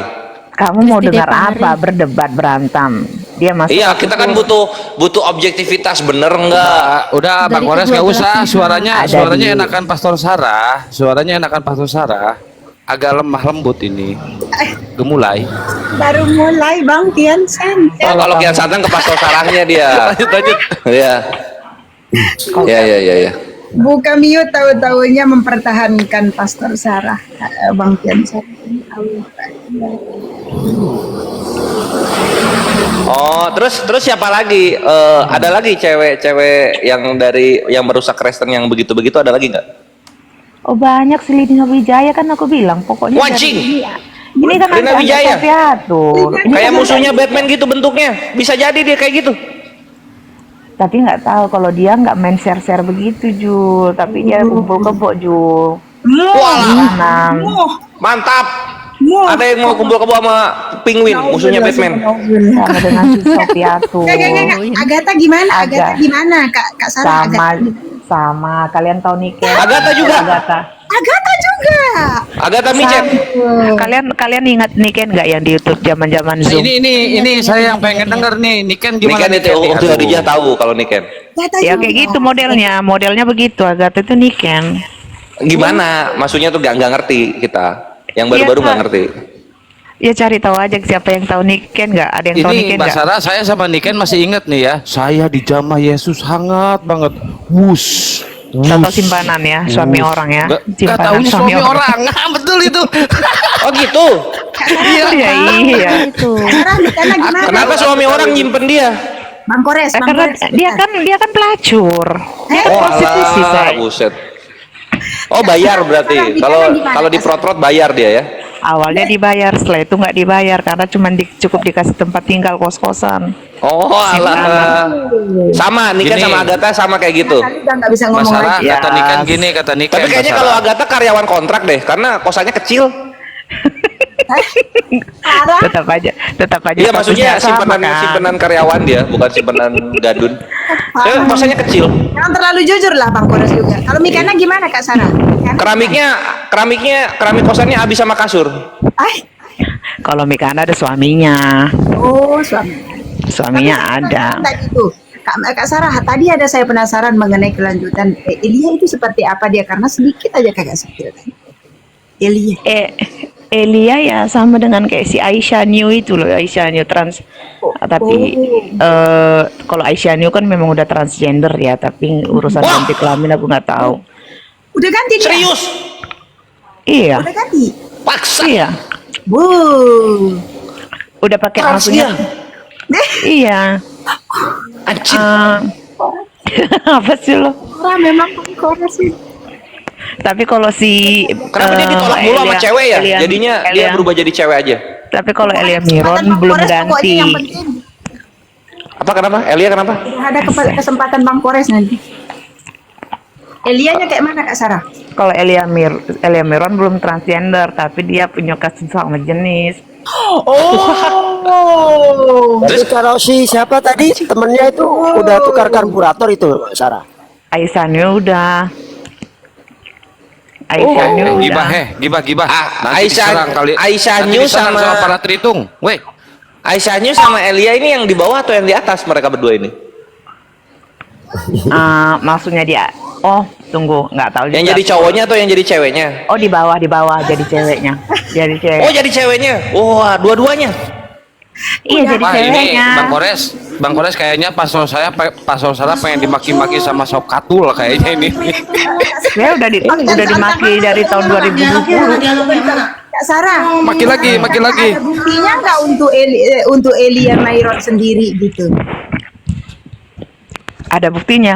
Kamu mau Kristi dengar Depari. apa? Berdebat, berantem. Dia masuk. Iya, kita kan butuh objektivitas, bener nggak? Udah, Bang Dari Kores nggak kedua usah. belah Suaranya Ada suaranya di- enakan Pastor Sarah. Suaranya enakan Pastor Sarah. Agak lemah lembut ini. Gemulai. Baru mulai Bang Tian Sen. Oh, kalau Kian Santang ke Pastor Sarahnya dia. Lanjut. Iya. Iya. Buka mute tahu-tahunya mempertahankan Pastor Sarah. Bang Tian Sen. Oh, terus siapa lagi? Ada lagi cewek-cewek yang merusak Kristen yang begitu-begitu, ada lagi nggak? Oh banyak si Lina Wijaya kan aku bilang. Pokoknya Wajing. ini kan Lina Wijaya? tuh. Kayak musuhnya Batman gitu bentuknya. Bisa jadi dia kayak gitu. Tapi nggak tahu kalau dia nggak main share begitu Jul. Tapi dia kumpul kebo Jul. Kanan. Mantap. Ada yang mau kumpul kebo sama Penguin, musuhnya Batman. Sama dengan si Sofiatu. Agatha gimana? Agatha gimana? Kak Sarah. Sama kalian tahu Niken? Agatha juga? Agatha juga. Agatha Micet. Kalian ingat Niken nggak yang di YouTube zaman Zoom? Ini saya yang pengen denger nih. Niken gimana? Niken itu waktu Hadijah tahu kalau Niken. Ya kayak gitu modelnya begitu. Agatha itu Niken. Gimana? Maksudnya tuh nggak ngerti kita. Yang baru-baru nggak ngerti. Ya cari tahu aja siapa yang tahu Niken nggak? Ada yang tahu Ini Niken Mbak nggak? Sarah, saya sama Niken masih inget nih ya. Saya dijamah Yesus hangat banget. Wus. Tahu simpanan ya, suami orang ya. Nggak tahu suami orang. Ah, betul itu. Oh gitu. Iya. Itu. Sarah, Nikana gimana? Kenapa suami orang nyimpen dia? Bang Kores, Bang Karena Kores. dia kan pelacur. Dia kan prostitusi saya. Buset. Oh bayar berarti. Kalau di prot-prot bayar dia ya. Awalnya dibayar, setelah itu nggak dibayar karena cuma cukup dikasih tempat tinggal kos-kosan. Oh alah. Sama Niken Gini. sama Agatha sama kayak gitu. Kali udah nggak bisa ngomong Masalah lagi. kata Niken gini, kata Niken. Tapi kayaknya Mbak kalau Sarah. Agatha karyawan kontrak deh, karena kosannya kecil. Sarah, Tetap aja. Iya maksudnya statusnya sama, kan? simpenan karyawan dia, bukan simpenan gadun. Kosannya kecil. jangan terlalu jujur lah Bang Kores juga. Kalau Mikana gimana Kak Sarah? Keramik kosannya habis sama kasur. Ay, Kalau Mikana ada suaminya. oh suami. Suaminya ada. Tadi itu, Kak Sarah, tadi ada saya penasaran mengenai kelanjutan Elia itu seperti apa dia karena sedikit aja kagak sepil kan. Elia. Elia ya sama dengan kayak si Aisyah New itu loh, Aisyah New trans. Tapi kalau Aisyah New kan memang udah transgender ya, tapi urusan Wah! ganti kelamin aku nggak tahu. Udah ganti dia? Serius? Iya, Udah ganti? Paksa. iya. Wow. Udah pakai Trans maksudnya. dia. Iya. Anjir. Apa sih lo? Orang memang Bang Kores sih. Tapi kalau si Kenapa dia ditolak mulu sama cewek ya? Jadinya dia berubah jadi cewek aja. Tapi kalau Elia Miron Kesempatan Bang belum Kores pokoknya ganti. yang penting. Apa kenapa? Elia kenapa? Ada kesempatan Bang Kores nanti. Elianya kayak mana Kak Sarah? Kalau Elia Miron belum transgender, tapi dia punya kasih sama jenis. Oh. Tapi kalau si siapa tadi temennya itu udah tukar karburator itu, Sarah. Aisyah New udah. Aisyah New Gibah udah. gibah. Nanti Aisyah- diserang kali. Aisyah Nanti New diserang sama- para Tritung. Weh. Aisyah New sama Elia ini yang di bawah atau yang di atas mereka berdua ini? Maksudnya dia. Oh, tunggu, nggak tahu juga. Yang jadi cowoknya atau yang jadi ceweknya? Oh, di bawah jadi ceweknya. Jadi cewek. Oh jadi ceweknya. Wah dua-duanya. Iya, jadi Wah, ini ceweknya. Bang Kores kayaknya pasal saya pengen dimaki-maki sama Sob Katul kayaknya ini. Saya udah dimaki dari tahun 2020. Kak Sarah, Maki lagi. ada buktinya nggak untuk Elia Nairon sendiri gitu? Ada buktinya.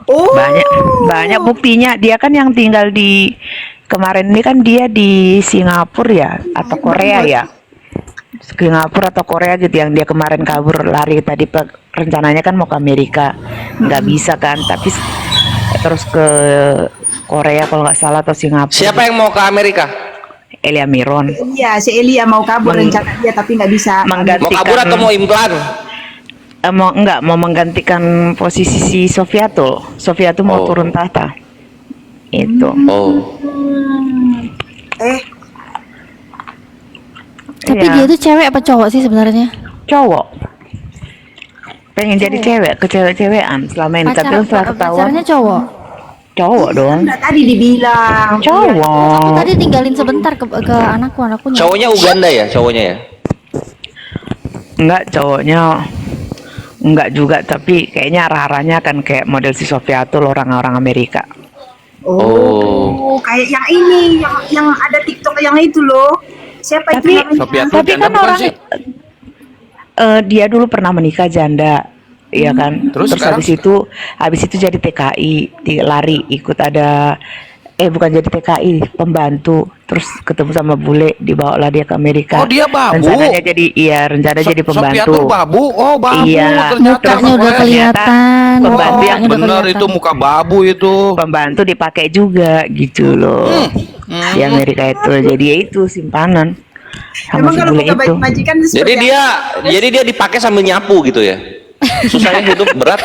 Oh, Banyak buktinya. Dia kan yang tinggal di kemarin ini kan dia di Singapura ya atau Korea ya. Singapura atau Korea gitu yang dia kemarin kabur lari tadi rencananya kan mau ke Amerika nggak bisa kan tapi terus ke Korea kalau nggak salah atau Singapura. Siapa yang mau ke Amerika? Elia Miron iya, si Elia mau kabur rencana dia tapi nggak bisa. Mau menggantikan kabur atau mau implan? mau menggantikan posisi si Sofiatul mau Oh. turun tahta itu. Oh. Tapi Iya. dia tuh cewek apa cowok sih sebenarnya? Cowok pengen jadi cewek-cewekan selama ini tapi setelah ketahuan Pacarnya cowok. cowok dong. Udah tadi dibilang. Aku Cowok. tadi tinggalin sebentar ke anaknya. Cowoknya Uganda ya, cowoknya ya. Enggak, cowoknya enggak juga, tapi kayaknya arah-arahnya kan kayak model si Sofiatul orang-orang Amerika. Oh, kayak yang ini, yang ada TikTok yang itu loh. Siapa itu Tapi namanya? Sofiatul tapi janda kan bukan orang sih? dia dulu pernah menikah janda, ya kan. Terus sekarang? habis itu jadi TKI, lari ikut ada bukan jadi TKI, pembantu. Terus ketemu sama bule, dibawalah dia ke Amerika. Oh, dia babu. Rencananya jadi pembantu. Sofiatul babu. Oh, babu Iya. ternyata. Mukanya udah Kores. kelihatan. Pembantu Oh, yang Mukanya udah bener kelihatan. itu muka babu itu. Pembantu dipakai juga gitu loh. Di Amerika itu. Jadi ya itu simpanan. Sama Emang si kalau bule buka itu. baik majikan Jadi dia dipakai sambil nyapu gitu ya. Susahnya hidup berat.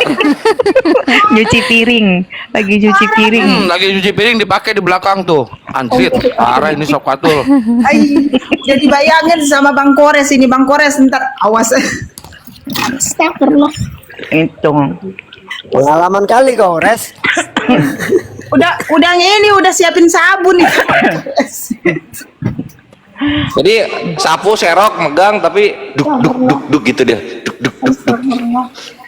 Nyuci piring, lagi nyuci piring. Lagi cuci piring dipakai di belakang tuh. Anjir, parah ini Sob Katul. Ay, jadi bayangin sama Bang Kores ini, Bang Kores ntar awas. Astagfirullah. Itu. Pengalaman kali kau, Res. Udah ini udah siapin sabun nih. Jadi sapu serok megang tapi duk gitu dia. Duk.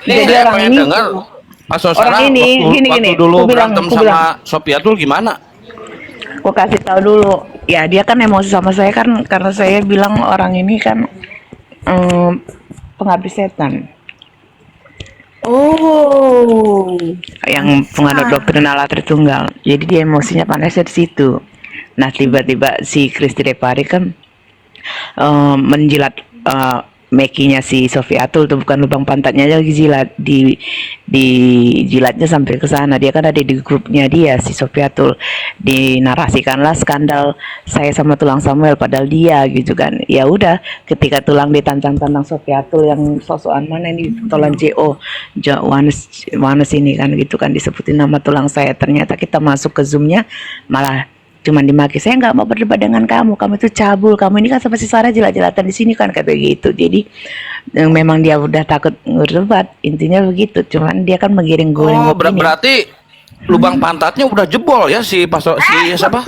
Jadi Saya orang pengen ini dengar Mas orang Sosara ini, waktu gini, dulu aku bilang- berantem aku sama bilang. Sofiatul gimana? Aku kasih tahu dulu. Ya dia kan emosi sama saya kan karena saya bilang orang ini kan pengabdi setan. Oh. Yang penganut doktrin Allah Tritunggal. Jadi dia emosinya panasnya di situ. Nah tiba-tiba si Kristi Depari kan menjilat mekinya si Sofiatul tuh, bukan lubang pantatnya aja lagi jilat, di jilatnya sampai ke sana. Dia kan ada di grupnya dia si Sofiatul, dinarasikanlah skandal saya sama Tulang Samuel padahal dia gitu kan. Ya udah, ketika Tulang ditantang-tantang Sofiatul yang sosokan mana ini tolan Wanes ini kan gitu kan, disebutin nama Tulang saya, ternyata kita masuk ke zoomnya malah cuman dimaki. Saya nggak mau berdebat dengan kamu itu cabul, kamu ini kan sama si Sarah jilat-jilatan di sini kan, kata gitu. Jadi memang dia udah takut berdebat, intinya begitu. Cuman dia kan menggiring-giring Oh, opini. berarti lubang pantatnya udah jebol ya si siapa?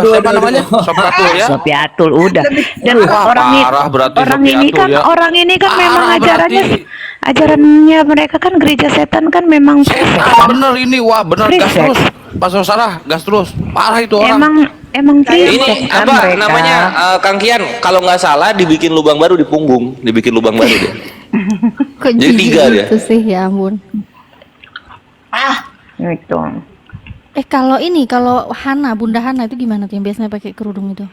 Siapa namanya? Sob Katul ya. Sofiatul udah. Dan Wah, parah berarti Sofiatul ya. orang ini kan memang Parah ajarannya mereka kan gereja setan kan memang Setan bener ini, wah bener gas Prisek. terus. Pas Sosara gas terus. Parah itu orang. emang Ini prisek kan apa mereka. namanya Kang Kian? Kalau nggak salah dibikin lubang baru di punggung, dibikin lubang baru dia. Kok Jadi jijik tiga dia. gitu sih, ya ampun. Gitu. Kalau Hana, Bunda Hana itu gimana tuh yang biasanya pakai kerudung itu?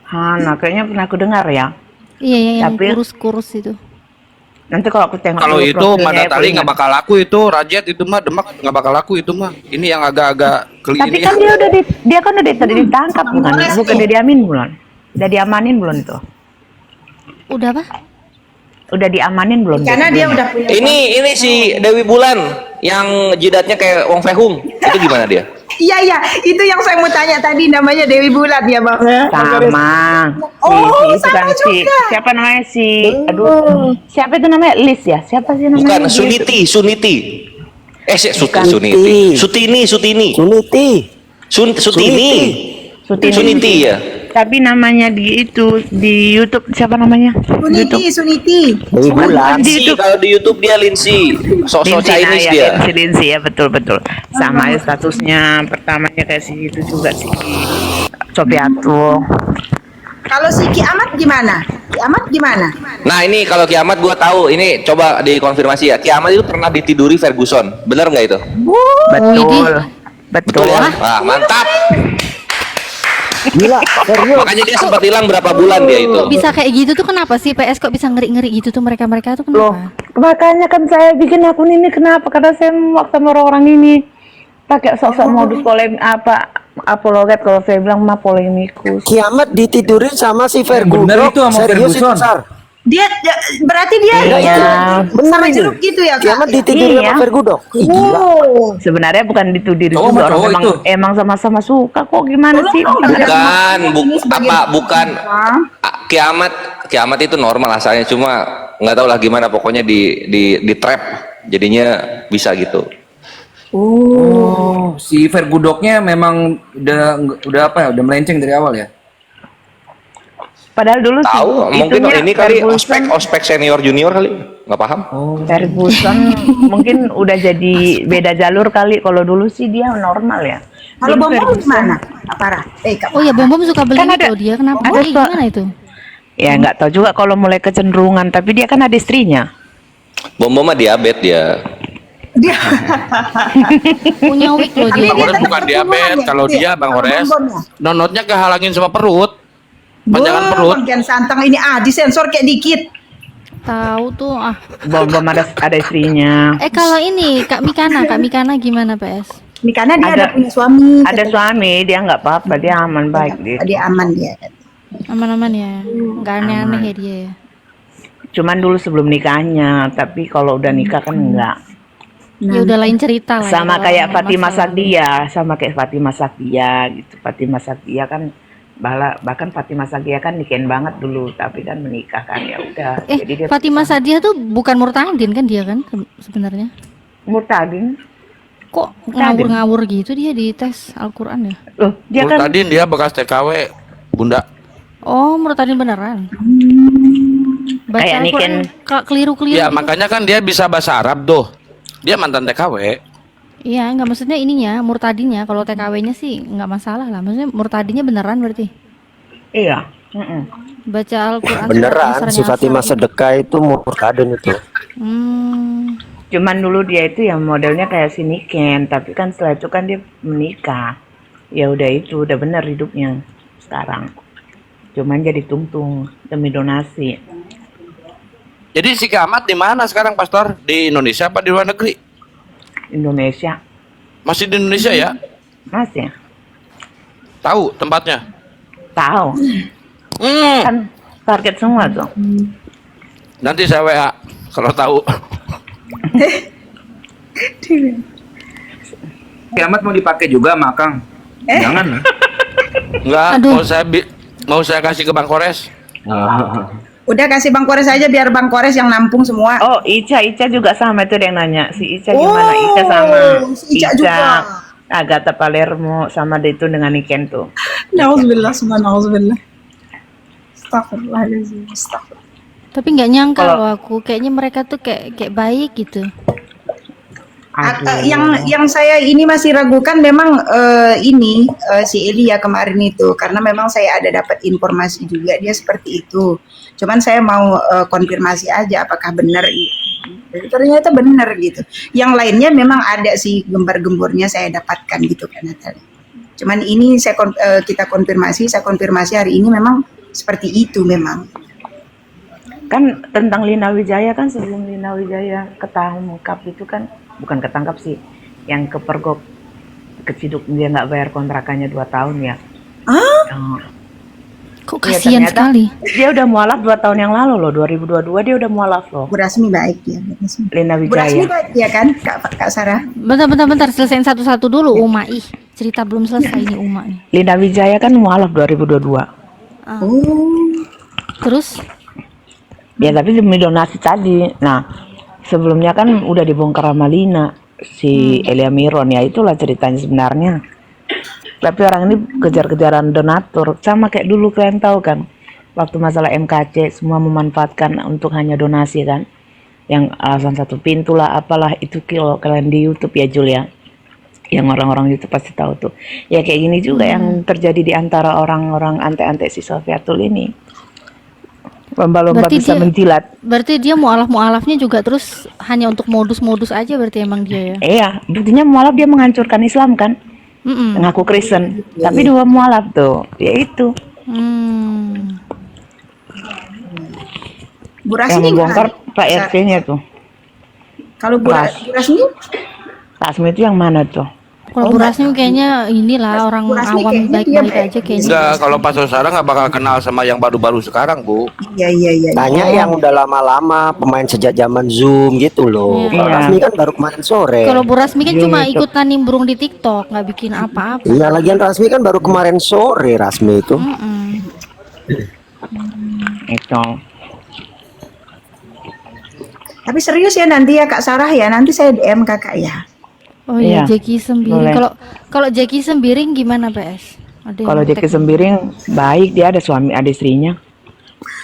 Hana kayaknya pernah aku dengar ya. Iya, yang Tapi- kurus-kurus itu. Nanti kalau aku tengok Kalau dulu itu profilnya, Mada aku Tali ingat. nggak bakal laku itu, Rajet itu mah Demak nggak bakal laku itu mah. Ini yang agak-agak Tapi ini. kan dia kan udah tadi ditangkap bukan dia diamin belum? Udah diamanin belum tuh? Udah apa? Udah diamanin belum? Karena dia udah punya. Ini si Dewi Bulan yang jidatnya kayak Wong Fehung. Itu gimana dia? Iya, itu yang saya mau tanya tadi, namanya Dewi Bulan ya Bang. sama. Oh, itu sama kan juga. siapa namanya siapa itu namanya Lis ya? Siapa sih namanya? Bukan, dia? Suniti. Bukan. Suniti. Sutini. Suniti. Sutini. Sutini. Suniti ya. Tapi namanya di YouTube siapa namanya? YouTube. Suniti. Dewi Bulan. Di Lindsay, YouTube. kalau di YouTube dia Lindsay, sosok Lindsay, Chinese ya, dia. Lindsay ya, betul. Sama ya statusnya pertamanya kayak si itu juga si Copiato. Kalau si Kiamat gimana? Kiamat gimana? Nah ini kalau Kiamat gua tahu, ini coba dikonfirmasi ya. Kiamat itu pernah ditiduri Ferguson, benar nggak itu? Betul. ya? Wah mantap. Gila, serius. Makanya dia sempat hilang berapa bulan dia itu. Kok bisa kayak gitu tuh kenapa sih PS kok bisa ngeri-ngeri gitu tuh mereka-mereka tuh Loh, kenapa? makanya kan saya bikin akun ini kenapa? Karena saya muak sama orang ini pakai sosok modus polemik apa apologet kalau saya bilang mah polemikus. Kiamat ditidurin sama si Ferguson. bener itu sama Serius Ferguson. itu, Sar. Berarti dia Iya, Bener sama ini. jeruk gitu ya, Kak? Kiamat ditidurin Iya. sama Ferguson. Ih, gila. Sebenarnya bukan ditudir Cowok juga sama orang cowok emang itu. emang sama-sama suka kok gimana sih? Bukan Kiamat itu normal asalnya, cuma nggak tahu lah gimana, pokoknya di trap jadinya bisa gitu. Oh, si Vergudoknya memang udah apa ya? Udah melenceng dari awal ya? Padahal dulu sih Tahu mungkin itunya ini kali Ferguson- ospek senior junior kali, nggak paham. Ferguson mungkin udah jadi beda jalur kali. Kalau dulu sih dia normal ya. Kalau Dulu Bom Ferguson- gimana? Parah. Kak. Oh ya Bom Bom suka beli Kan itu dia kenapa? ada Gimana itu? Ya nggak tahu juga kalau mulai kecenderungan. Tapi dia kan ada istrinya. Bom mah diabetes dia. Dia Punya wig loh dia. Bang Hores bukan diabetes, kalau dia Bang Hores nonotnya kehalangin sama perut. Panjangan perut. Bagian santang ini disensor kayak dikit. Tahu tuh ah. Bom ada istrinya. Kalau ini Kak Mikana gimana PS? Ini karena dia ada Ada- punya suami. Ada suami dia nggak apa-apa, dia aman baik dia. Dia aman dia. Aman-aman ya. Nggak aneh-aneh ya dia ya. Cuman dulu sebelum nikahnya, tapi kalau udah nikah kan enggak. Ya udah lain cerita lah. Sama ya, kayak kalau Fatimah masalah. Sakdia, sama kayak Fatimah Sakdia gitu. Fatimah Sakdia kan bahkan Fatimah Sakdia kan nikahin banget dulu, tapi kan menikah kan ya udah. Jadi dia Fatimah Sadia tuh bukan murtadin kan dia kan sebenarnya. murtadin. Kok Murtadin. ngawur-ngawur gitu dia di tes Al-Qur'an ya? Loh, dia kan Tadi dia bekas TKW, Bunda. Oh, murtadin beneran. Baca Kayak Al-Qur'an Niken. keliru-keliru. Ya gitu. makanya kan dia bisa bahasa Arab tuh. Dia mantan TKW. Iya, nggak maksudnya ininya, murtadinya. Kalau TKW-nya sih nggak masalah lah. Maksudnya murtadinya beneran berarti. iya. Mm-mm. Baca Al-Qur'an Beneran surat si Asar Fatimah gitu. sedekah itu murtadin itu. Hmm. Cuman dulu dia itu yang modelnya kayak si Niken, tapi kan setelah itu kan dia menikah. Ya udah itu, udah bener hidupnya sekarang. Cuman jadi tungtung demi donasi. Jadi si Kiamat di mana sekarang, Pastor? Di Indonesia apa di luar negeri? Indonesia Masih di Indonesia ya? masih Tahu tempatnya? tahu kan target semua tuh. Nanti saya WA kalau tahu. Kiamat mau dipakai juga Makang. Jangan lah. Enggak, Aduh. mau saya kasih ke Bang Kores. Udah kasih Bang Kores aja biar Bang Kores yang nampung semua. Oh, Ica juga sama itu dia yang nanya. Si Ica gimana? Ica sama si Ica juga. Agatha Palermo sama itu dengan Niken tuh. Nauzubillah, subhanallah. Astagfirullahaladzim. Astagfirullah. Tapi nggak nyangka Kalau- loh aku. Kayaknya mereka tuh kayak baik gitu. Yang saya ini masih ragukan memang si Elia kemarin itu, karena memang saya ada dapat informasi juga dia seperti itu. Cuman saya mau konfirmasi aja apakah benar. Ternyata benar gitu. Yang lainnya memang ada sih gembar-gembornya saya dapatkan gitu kan Natali. Cuman ini kita konfirmasi, saya konfirmasi hari ini memang seperti itu memang. Kan tentang Lina Wijaya kan sebelum Lina Wijaya ketangkap itu kan bukan ketangkap sih, yang kepergok keciduk dia nggak bayar kontrakannya 2 tahun ya. Oh, Kok iya, kasihan ternyata sekali. Dia udah mualaf 2 tahun yang lalu loh, 2022 dia udah mualaf loh. Bu Rasmi baik ya. Lina Bu Rasmi Wijaya. baik ya kan Kak Sarah? Bentar, selesaiin satu-satu dulu Uma. Ih, cerita belum selesai nih Uma nih. Lina Wijaya kan mualaf 2022. Oh. Terus Ya tapi demi donasi tadi. Nah, sebelumnya kan udah dibongkar sama Lina si Elia Miron, ya itulah ceritanya sebenarnya. Tapi orang ini kejar-kejaran donatur, sama kayak dulu kalian tahu kan, waktu masalah MKC semua memanfaatkan untuk hanya donasi kan, yang alasan satu pintu lah apalah itu kalau kalian di YouTube ya Jul ya, yang orang-orang YouTube pasti tahu tuh. Ya kayak gini juga yang terjadi di antara orang-orang ante-ante si Sofiatul ini. Lomba-lomba bisa menjilat. Berarti dia mualaf-mualafnya juga terus hanya untuk modus-modus aja berarti emang dia ya. Iya, buktinya mualaf dia menghancurkan Islam kan, ngaku Kristen, tapi dua mualaf tuh, ya itu. Bu Yang Rasmi membongkar gimana? Pak RT-nya tuh. Kalau Bu Rasmi? Rasmi itu yang mana tuh? Kalau Bu Rasmi kayaknya inilah orang Bu Rasmi awam kayaknya baik-baik dia- aja kayaknya. Enggak, kalau Pak Sosara nggak bakal kenal sama yang baru-baru sekarang, Bu. Iya. Tanya yang udah lama-lama pemain sejak zaman Zoom gitu loh. Iya. Kalau Rasmi kan baru kemarin sore. Kalau Bu Rasmi kan Iya, cuma itu. ikutan nimbrung di TikTok, nggak bikin apa-apa. Iya, lagian Rasmi kan baru kemarin sore Rasmi itu. Itu. Tapi serius ya nanti ya Kak Sarah ya, nanti saya DM Kakak ya. Oh iya, Iya, Jeki Sembiring. boleh. Kalau Jeki Sembiring gimana PS? Ada yang Kalau Jeki tag- Sembiring baik, dia ada suami, ada istrinya.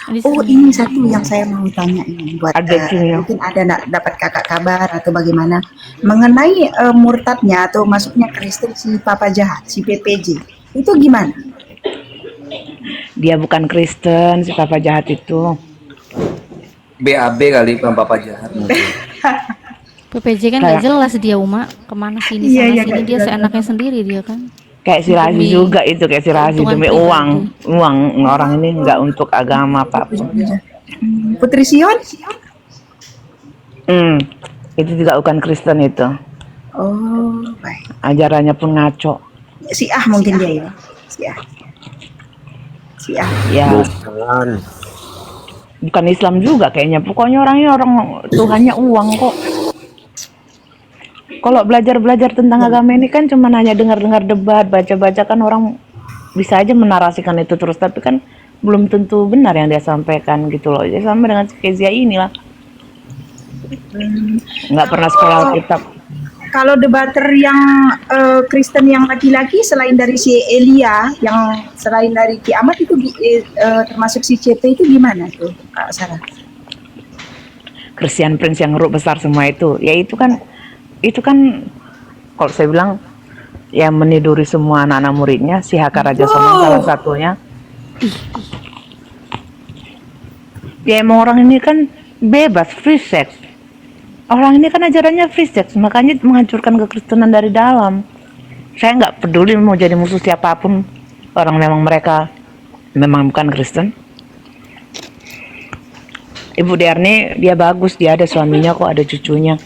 di Oh sini. ini satu yang saya mau tanya ini buat Ada istrinya. mungkin ada dapat Kakak kabar atau bagaimana mengenai murtadnya atau masuknya Kristen si Papa Jahat, si PPJ. Itu gimana? Dia bukan Kristen, si Papa Jahat itu. BAB kali Bapak jahat mungkin. PPJ kan nggak jelas dia Uma kemana sini Iya, sana iya, sini nggak dia jelas. seenaknya sendiri dia kan. Kayak si Razi Demi juga itu, kayak si Razi keuntungan demi pribadi. uang orang ini nggak untuk agama apapun. Putri Sion? Itu juga bukan Kristen itu, Oh baik. ajarannya pun ngaco. Si Ah mungkin dia ya. Si Ah. Ya, Bukan. bukan Islam juga kayaknya. Pokoknya orangnya orang Tuhannya uang kok. Kalau belajar tentang agama ini kan cuma hanya dengar-dengar debat, baca-baca kan orang bisa aja menarasikan itu terus, tapi kan belum tentu benar yang dia sampaikan gitu loh. Dia sama dengan si Kezia inilah. Nggak pernah sekolah kitab. Kalau debater yang Kristen yang laki-laki selain dari si Elia, yang selain dari Kiamat itu termasuk si CP itu gimana tuh Kak Sarah? Christian Prince yang huruf besar semua itu. Ya itu kan kalau saya bilang ya meniduri semua anak-anak muridnya, si Haka Raja Somang salah satunya. Ya emang orang ini kan bebas, free sex. Orang ini kan ajarannya free sex, makanya menghancurkan kekristenan dari dalam. Saya nggak peduli mau jadi musuh siapapun, orang mereka memang bukan Kristen. Ibu Darni dia bagus, dia ada suaminya kok, ada cucunya.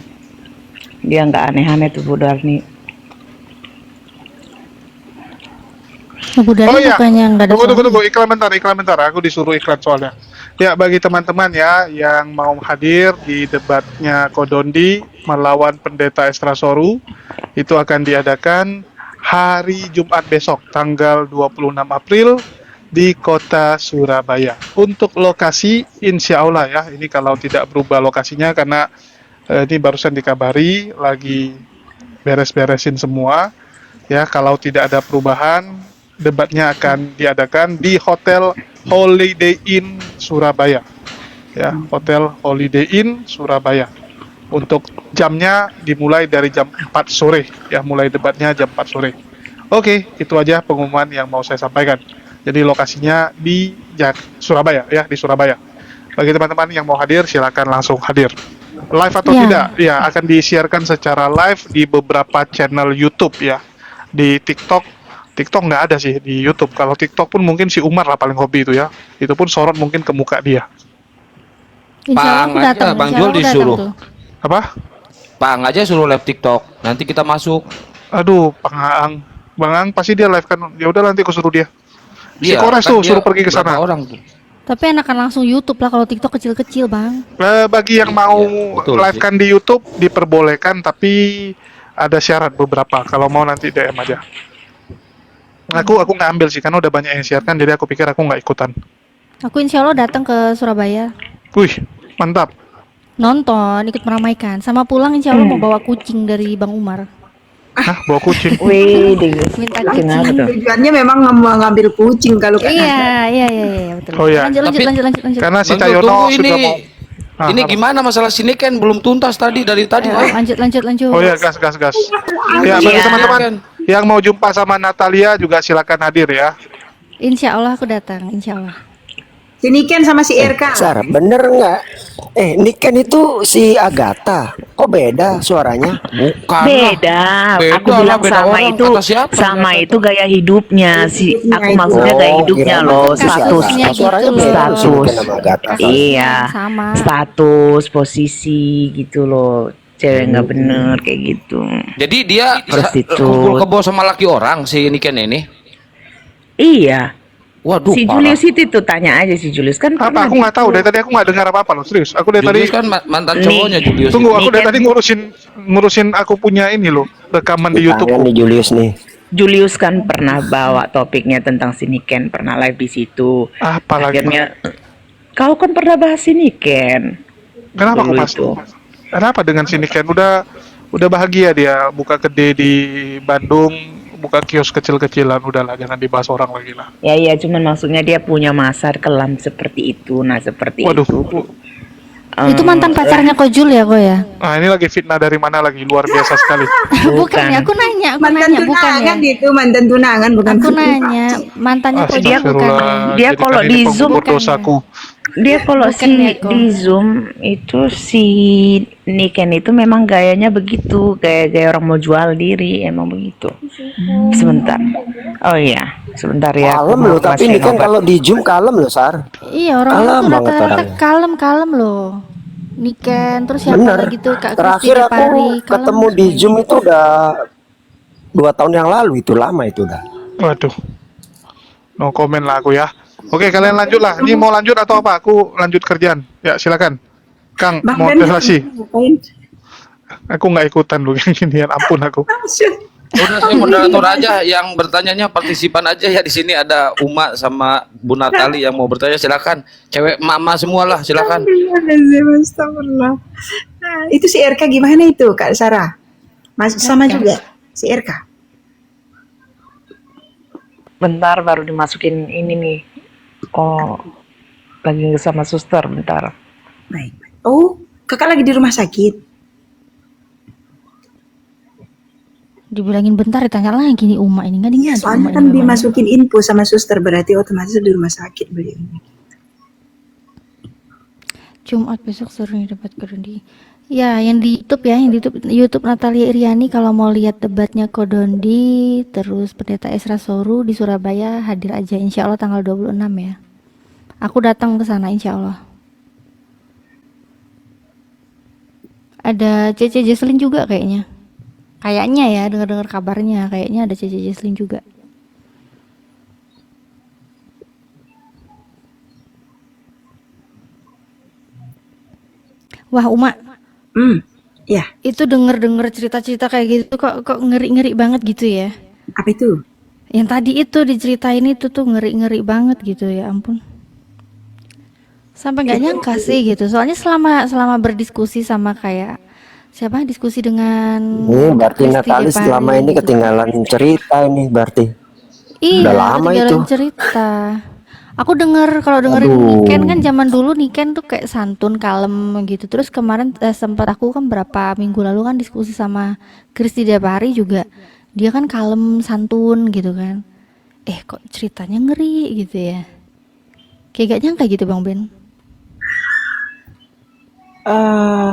Dia nggak aneh-aneh tuh Bu Darni. Bu Dari bukannya nggak ada Tunggu, iklan bentar. Aku disuruh iklan soalnya. Ya, bagi teman-teman ya yang mau hadir di debatnya Kodondi melawan Pendeta Estrasoru, itu akan diadakan hari Jumat besok, tanggal 26 April di kota Surabaya. Untuk lokasi, insya Allah ya, ini kalau tidak berubah lokasinya karena ini barusan dikabari lagi beres-beresin semua. Ya, kalau tidak ada perubahan, debatnya akan diadakan di Hotel Holiday Inn Surabaya. Ya, Hotel Holiday Inn Surabaya. Untuk jamnya dimulai dari jam 4 sore. Ya, mulai debatnya jam 4 sore. Oke, itu aja pengumuman yang mau saya sampaikan. Jadi lokasinya di Surabaya ya, di Surabaya. Bagi teman-teman yang mau hadir, silakan langsung hadir. Live atau Ya. tidak? Ya, akan disiarkan secara live di beberapa channel YouTube ya. Di TikTok nggak ada sih di YouTube. Kalau TikTok pun mungkin si Umar lah paling hobi itu ya. Itu pun sorot mungkin ke muka dia. Insya Allah aku Pang aja, datang, Bang insya Jul Allah aku datang disuruh. tuh. Apa? Pang aja suruh live TikTok, nanti kita masuk. Aduh, Bang Ang pasti dia live kan. Ya udah nanti aku suruh dia. Si Iya, Kores kan tuh dia suruh pergi ke sana. berapa orang tuh. Tapi enakan langsung YouTube lah kalau TikTok kecil-kecil bang. Bagi yang mau betul live kan di YouTube diperbolehkan, tapi ada syarat beberapa. Kalau mau nanti DM aja. Aku nggak ambil sih karena udah banyak yang siarkan, jadi aku pikir aku nggak ikutan. Aku insya Allah datang ke Surabaya. Wih, mantap. Nonton, ikut meramaikan. Sama pulang insya Allah mau bawa kucing dari Bang Umar. Hah, bawa kucing. Wih, Minta kenapa kucing. tuh? Tujuannya memang ngambil kucing kalau Kak Nata. Iya, betul. Oh ya, Lanjut, Tapi- lanjut. karena si Bang Jul, Cahyono tunggu sudah mau. ini apa? gimana masalah sini kan belum tuntas tadi dari tadi. Ayo, lanjut. Oh ya, gas. Ya, bagi Iya. teman-teman yang mau jumpa sama Natalia juga silakan hadir ya. Insya Allah aku datang, insya Allah. Si Niken sama si RK. Sarah, bener nggak? Niken itu si Agatha. Kok beda suaranya? Bukan. Beda. Beda Aku lah, bilang beda sama orang. itu, Kata siapa? sama itu gaya hidupnya si. Hidupnya Aku itu. maksudnya gaya hidupnya kirain loh, itu si status. Kasusnya Agatha. Suaranya gitu beda loh. loh si Niken sama Agatha. Iya, Sama. status, posisi gitu loh. Cewek nggak bener kayak gitu. Jadi dia Prostitut. kumpul kebo sama laki orang si Niken ini. Iya. Waduh, Si parah. Julius itu tuh tanya aja si Julius kan. Apa? pernah Aku nggak tahu. gitu. Dari tadi aku nggak dengar apa-apa loh. Serius. Aku dari tadi. Julius kan mantan Nih. cowoknya Julius. Tunggu, aku dari Niken. tadi ngurusin aku punya ini loh, rekaman di YouTube. Tangan nih Julius nih. Julius kan pernah bawa topiknya tentang si Niken, pernah live di situ. Apa lagi? Akhirnya kau kan pernah bahas si Niken. Kenapa aku Dulu pas? itu. Kenapa dengan si Niken? Udah bahagia dia, buka kedai di Bandung, buka kios kecil-kecilan, udahlah jangan dibahas orang lagi lah. Ya iya, cuman maksudnya dia punya masa kelam seperti itu. Nah, seperti Waduh. itu. Itu mantan pacarnya Kojul ya, kok ya? Nah, ini lagi fitnah dari mana lagi? Luar biasa sekali. Bukan ya, aku nanya, Mantan bukan ya. tunangan itu, mantan tunangan bukan. Aku nanya, mantannya Kojul bukan. Astagfirullah. Dia Jadikan kalau ini di penggugur Zoom kan dosaku. Dia kalau Bukan ya, kok. di Zoom itu si Niken itu memang gayanya begitu, gaya orang mau jual diri, emang begitu. Sebentar. Oh iya, sebentar ya. aku Kalem mau loh, tapi masukin Niken obat. kalau di Zoom kalem loh, Sar. Iya, orang Kalem itu banget rata-rata orangnya. kalem loh. Niken, terus siapa Bener. lagi tuh Kak Terakhir Kristi aku Depari, kalem ketemu di semuanya. Zoom itu udah 2 tahun yang lalu, itu lama itu udah. Waduh. No comment lah aku ya. Oke, kalian lanjut lah. Ini mau lanjut atau apa? Aku lanjut kerjaan. Ya, silakan. Kang, Bang mau Ben, deklarasi. ngapain? Aku nggak ikutan lu yang ginian, ampun aku. Udah saya moderator aja yang bertanyanya partisipan aja ya di sini ada Uma sama Bu Natali yang mau bertanya silakan. Cewek mama semua lah silakan. Astagfirullah. Nah, itu si RK gimana itu, Kak Sarah? Sama juga si RK. Bentar baru dimasukin ini nih. Oh, lagi sama suster bentar. Baik. Oh, Kakak lagi di rumah sakit. Dibilangin bentar ditanya lagi nih Uma ini nggak diingat. Soalnya kan dimasukin info sama suster, berarti otomatis di rumah sakit beliau. Jumat besok sering dapat Kodondi. Ya, yang di YouTube ya, yang di YouTube Natalia Iriani kalau mau lihat debatnya Kodondi, terus Pendeta Esra Soru di Surabaya hadir aja insya Allah tanggal 26 ya. Aku datang ke sana insya Allah. Ada Cece Jesslyn juga kayaknya. Kayaknya ya, dengar-dengar kabarnya kayaknya ada Cece Jesslyn juga. Wah, Uma, Ya, itu denger-denger cerita-cerita kayak gitu kok ngeri-ngeri banget gitu ya. apa itu? Yang tadi itu diceritain itu tuh ngeri-ngeri banget gitu ya ampun. Sampai nggak nyangka sih gitu. Soalnya selama berdiskusi sama kayak siapa diskusi dengan Berarti Kristi Natalis Depari selama ini gitu. ketinggalan cerita ini berarti. Iya, Udah lama ketinggalan itu. cerita. Aku kalau dengerin Aduh. Niken kan zaman dulu Niken tuh kayak santun, kalem gitu. Terus kemarin sempat aku kan berapa minggu lalu kan diskusi sama Kristi Depari juga. Dia kan kalem, santun gitu kan. Kok ceritanya ngeri gitu ya. Kayak gak nyangka gitu Bang Ben.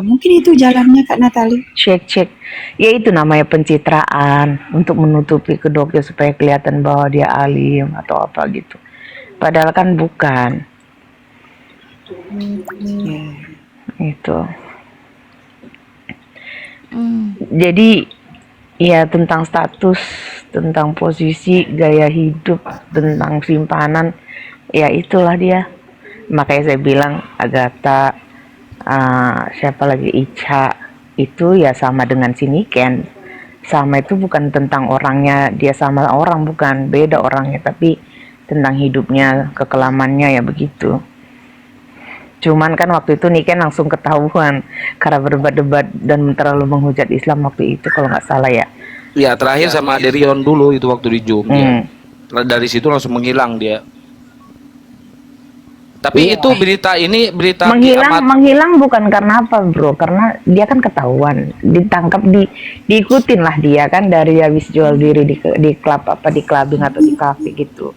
Mungkin itu jalannya Kak Natali. Cek. Ya itu namanya pencitraan untuk menutupi kedoknya supaya kelihatan bahwa dia alim atau apa gitu. Padahal kan bukan. Itu. Jadi ya tentang status, tentang posisi, gaya hidup, tentang simpanan, ya itulah dia. Makanya saya bilang Agatha, siapa lagi Ica itu ya sama dengan si Niken. Sama itu bukan tentang orangnya, dia sama orang bukan, beda orangnya, tapi tentang hidupnya, kekelamannya ya begitu. Cuman kan waktu itu Niken langsung ketahuan karena berdebat-debat dan terlalu menghujat Islam waktu itu kalau nggak salah ya. Ya terakhir sama Derion dulu itu waktu di Zoom. Hmm. Ya. Dari situ langsung menghilang dia. Tapi itu berita ini berita kiamat. Menghilang bukan karena apa, bro? Karena dia kan ketahuan, ditangkap, diikutin lah dia kan dari habis jual diri di klub apa, di clubbing atau di kafe gitu,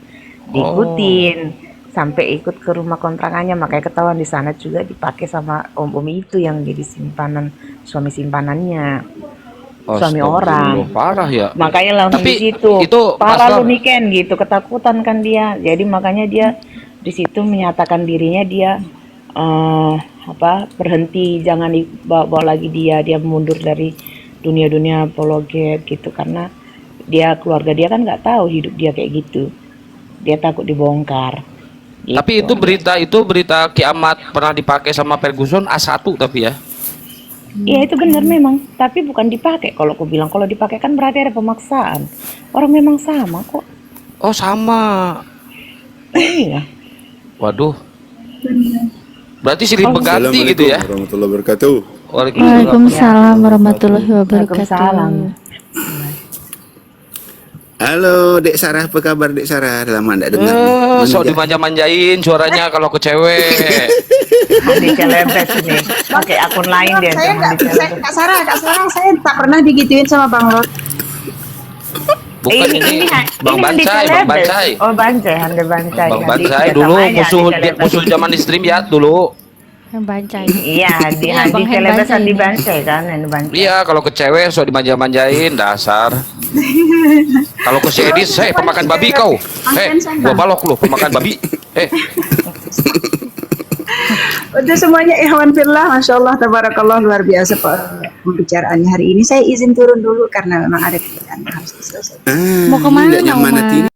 diikutin sampai ikut ke rumah kontrakannya, makanya ketahuan di sana juga dipakai sama om itu yang jadi simpanan, suami simpanannya, suami orang. Parah ya. Makanya langsung Tapi di situ itu parah Mas lu nih Ken gitu, ketakutan kan dia, jadi makanya dia di situ menyatakan dirinya dia berhenti, jangan dibawa lagi dia mundur dari dunia apologet gitu, karena dia keluarga dia kan nggak tahu hidup dia kayak gitu, dia takut dibongkar gitu. Tapi itu berita kiamat pernah dipakai sama Ferguson A1 tapi ya. Ya itu benar memang, tapi bukan dipakai. Kalau aku bilang kalau dipakai kan berarti ada pemaksaan, orang memang sama kok. Oh sama. Iya. Waduh. Berarti silih berganti gitu ya. Warahmatullahi wabarakatuh. Waalaikumsalam warahmatullahi wabarakatuh. Waalaikumsalam. Halo Dek Sarah, apa kabar Dek Sarah? Lama enggak dengar. Sok dimanja-manjain suaranya kalau ke cewek. Di celebes ini pakai akun lain dia. Kak Sarah, saya tak pernah digituin sama Bang Lot. Bukan ini Bang Bancai. Oh Bancai, Hande Bancai. Bang Bancai dulu musuh zaman di stream ya dulu. Yang bancai. Iya, di Bang Hen celebes Bancai di ini. Bancai kan, Hande Bancai. Iya, kalau ke cewek sok dimanja-manjain dasar. Kalau ke si Edis, pemakan babi kau. Gua balok lu pemakan babi. Untuk semuanya ikhwan fillah, masya Allah, tabarakallah, luar biasa pembicaraannya hari ini. Saya izin turun dulu karena memang ada kerjaan yang harus diselesaikan. Mau kemana, yang mana Uma? Tini?